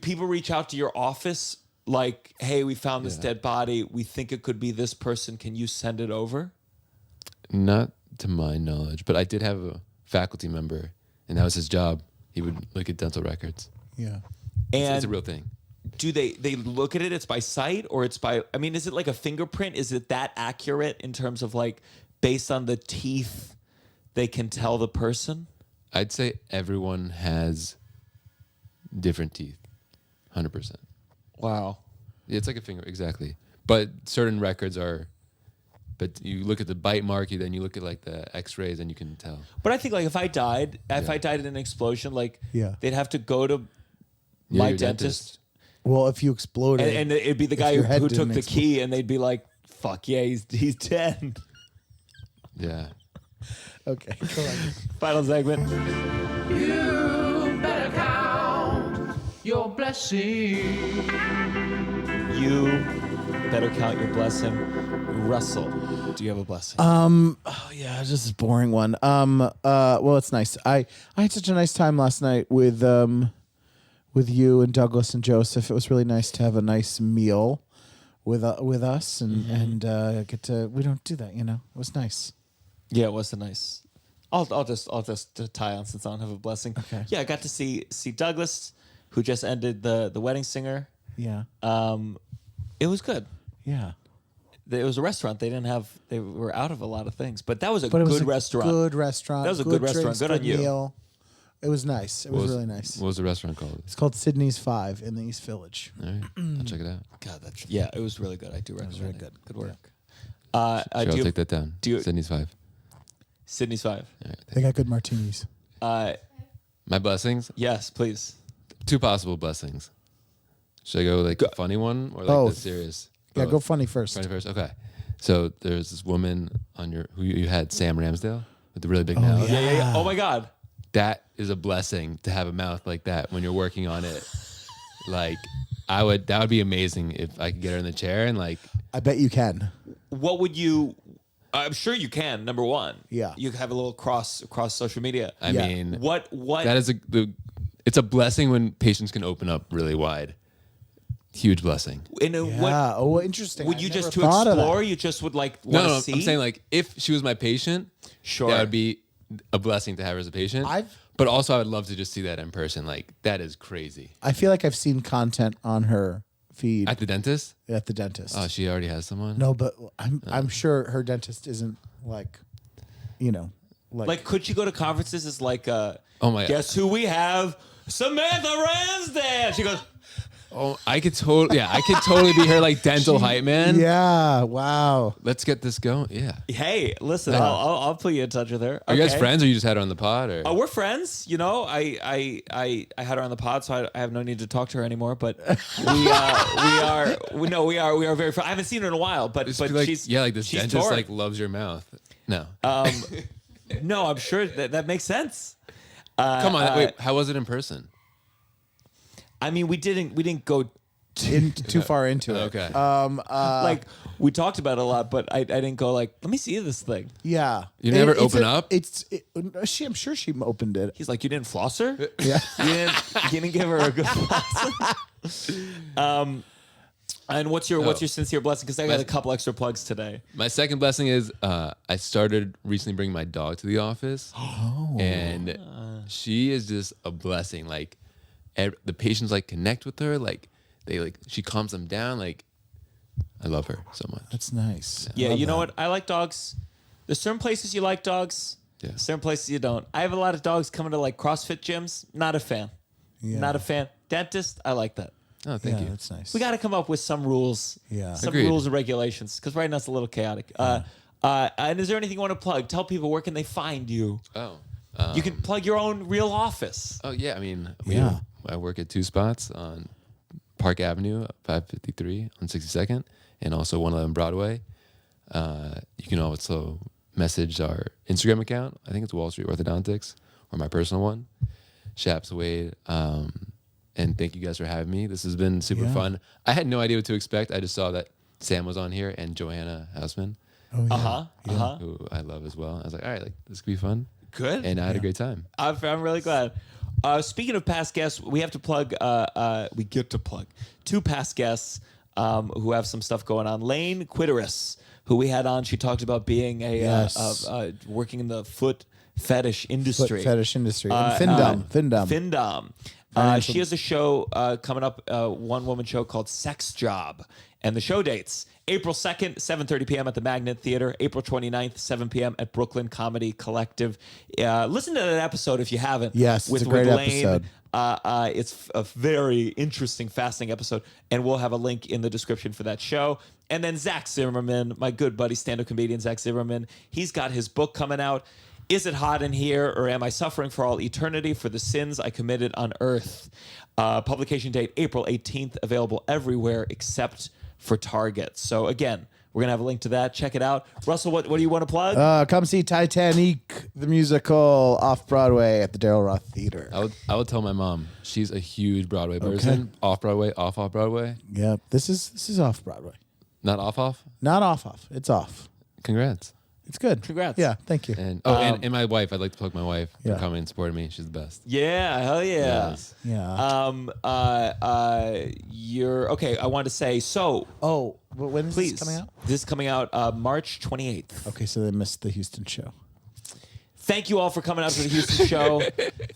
people reach out to your office like, hey, we found this dead body. We think it could be this person. Can you send it over? Not to my knowledge, but I did have a faculty member, and that was his job. He would look at dental records. Yeah. And It's a real thing. do they look at it? It's by sight or it's by, I mean, is it like a fingerprint? Is it that accurate in terms of like based on the teeth, they can tell the person? I'd say everyone has different teeth, 100%. Wow. It's like a finger, exactly. But certain records are. But you look at the bite mark, then you look at like the X-rays, and you can tell. But I think like if I died in an explosion, like Yeah. they'd have to go to Yeah, my your dentist. Well, if you exploded, And it'd be the If guy your head who took didn't the explode. key, and they'd be like, "Fuck yeah, he's dead." Yeah. okay, go on. Final segment. You better count your blessings. You better count your blessing. Russell, do you have a blessing? Oh yeah, just this boring one. Well, it's nice. I had such a nice time last night with you and Douglas and Joseph. It was really nice to have a nice meal with us and get to. We don't do that, you know. It was nice. Yeah, it was a nice. I'll just tie on since I don't have a blessing. Okay. Yeah, I got to see Douglas, who just ended the Wedding Singer. Yeah. It was good. Yeah. It was a restaurant. They were out of a lot of things, but that was a But it was good a restaurant. Good restaurant. That was a good restaurant. drinks, Good on you. Meal. It was nice. It was really nice. What was the restaurant called? It's called Sydney's 5 in the East Village. All right, I'll check it out. God, it was really good. I do recommend it. very good. Good work. Sure, I'll do you- take that down. do you- Sydney's 5. Sydney's 5. All right, They got good martinis. my blessings. Yes, please. 2 possible blessings. Should I go like a funny one or like Both. the serious? Yeah, Both. go funny first. Funny first. Okay. So there's this woman on who you had, Sam Ramsdale, with the really big mouth. Yeah. Oh my God. That is a blessing to have a mouth like that when you're working on it. Like that would be amazing if I could get her in the chair and like. I bet you can. What would you? I'm sure you can. Number one. Yeah. You have a little cross social media. I Yeah. mean, What? that is it's a blessing when patients can open up really wide. Huge blessing. In a, Yeah. what? Oh, interesting. Would I you never just to thought of that. explore? You just would like want to No, see? I'm saying like if she was my patient, Sure. that would be a blessing to have her as a patient. But also I would love to just see that in person. Like that is crazy. I feel like I've seen content on her feed At the dentist? at the dentist. Oh, she already has someone? No, but I'm sure her dentist isn't like, you know, Like, could you go to conferences as like, Oh my- guess who we have? Samantha Ransdale. She goes, Oh, I could totally be her like dental hype man. Yeah. Wow. Let's get this going. Yeah. hey, listen, I'll put you in touch with her. Are you guys Okay? friends or you just had her on the pod or? We're friends, you know. I had her on the pod, so I have no need to talk to her anymore. But we are very. I haven't seen her in a while, but Just be like, she's like this she's dentist touring. like loves your mouth. No. No, I'm sure that makes sense. Come on. Wait, how was it in person? I mean, we didn't go Too far into it. Okay. like we talked about it a lot, but I didn't go like, let me see this thing. Yeah. You never open up? I'm sure she opened it. He's like, you didn't floss her? Yeah. You didn't give her a good floss. And what's your sincere blessing? Because I got a couple extra plugs today. My second blessing is I started recently bringing my dog to the office. And she is just a blessing. Like the patients like connect with her. Like she calms them down. Like I love her so much. That's nice. Yeah, Love you know that. what? I like dogs. There's certain places you like dogs. Yeah. Certain places you don't. I have a lot of dogs coming to like CrossFit gyms. Not a fan. Yeah. Not a fan. Dentist, I like that. Oh, thank Yeah, you. that's nice. We got to come up with some rules. Yeah. Some Agreed. rules and regulations because right now it's a little chaotic. And is there anything you want to plug? Tell people where can they find you? Oh. You can plug your own real office. Oh yeah. I mean, Yeah. I work at 2 spots on Park Avenue, 553 on 62nd, and also 111 Broadway. You can also message our Instagram account. I think it's Wall Street Orthodontics, or my personal one, Shaps Wade. And thank you guys for having me. This has been super Yeah. fun. I had no idea what to expect. I just saw that Sam was on here and Joanna Hausman, Oh, yeah. who I love as well. I was like, all right, like this could be fun. Good. And I had a great time. I'm really glad. Speaking of past guests, we have to plug. We get to plug 2 past guests who have some stuff going on. Lane Quitteris, who we had on, she talked about being working in the foot fetish industry. Foot fetish industry. And Findom. Findom. She has a show coming up, one woman show called Sex Job. And the show dates, April 2nd, 7:30 p.m. at the Magnet Theater, April 29th, 7 p.m. at Brooklyn Comedy Collective. Listen to that episode if you haven't. Yes, it's a great episode. It's a very interesting, fascinating episode, and we'll have a link in the description for that show. And then Zach Zimmerman, my good buddy, stand-up comedian Zach Zimmerman, he's got his book coming out. Is it hot in here, or am I suffering for all eternity for the sins I committed on earth? Publication date April 18th, available everywhere except for Target. So again, we're gonna have a link to that. Check it out. Russell, what do you want to plug? Come see Titanic, the musical, off Broadway at the Daryl Roth Theater. I would tell my mom. She's a huge Broadway person. Off Broadway, off Broadway. Yeah, this is off Broadway. Not off? Not off. It's off. Congrats. It's good. Congrats. Yeah, thank you. And and my wife, I'd like to plug my wife Yeah. for coming and supporting me. She's the best. Yeah, hell yeah. Yes. Yeah. You're okay. I wanted to say so. Oh, but when is Please, this coming out? This is coming out March 28th. Okay, so they missed the Houston show. Thank you all for coming out to the Houston show.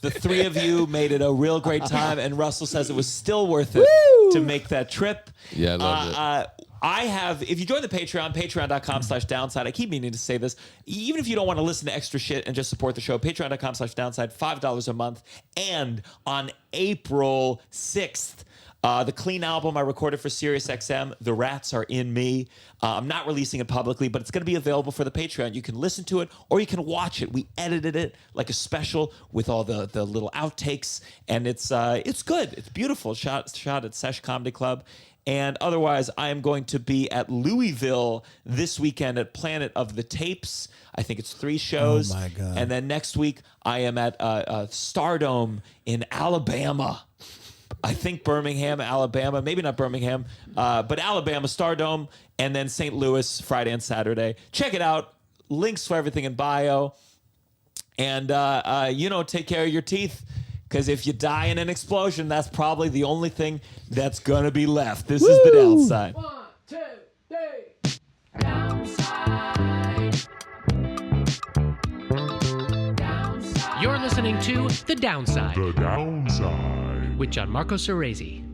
The three of you made it a real great time, and Russell says it was still worth it to make that trip. Yeah, I loved it. I have, if you join the Patreon, patreon.com/downside, I keep meaning to say this, even if you don't want to listen to extra shit and just support the show, patreon.com/downside, $5 a month. And on April 6th, the clean album I recorded for SiriusXM, The Rats Are In Me. I'm not releasing it publicly, but it's going to be available for the Patreon. You can listen to it or you can watch it. We edited it like a special with all the little outtakes, and it's good. It's beautiful. Shot at Sesh Comedy Club. And otherwise, I am going to be at Louisville this weekend at Planet of the Tapes. I think it's 3 shows. Oh, my God. And then next week, I am at Stardome in Alabama. I think Birmingham, Alabama. Maybe not Birmingham, but Alabama, Stardome. And then St. Louis, Friday and Saturday. Check it out. Links for everything in bio. And, take care of your teeth. Because if you die in an explosion, that's probably the only thing that's going to be left. This is the downside. 1, 2, 3. Downside. Downside. You're listening to The Downside The downside. with Gianmarco Soresi.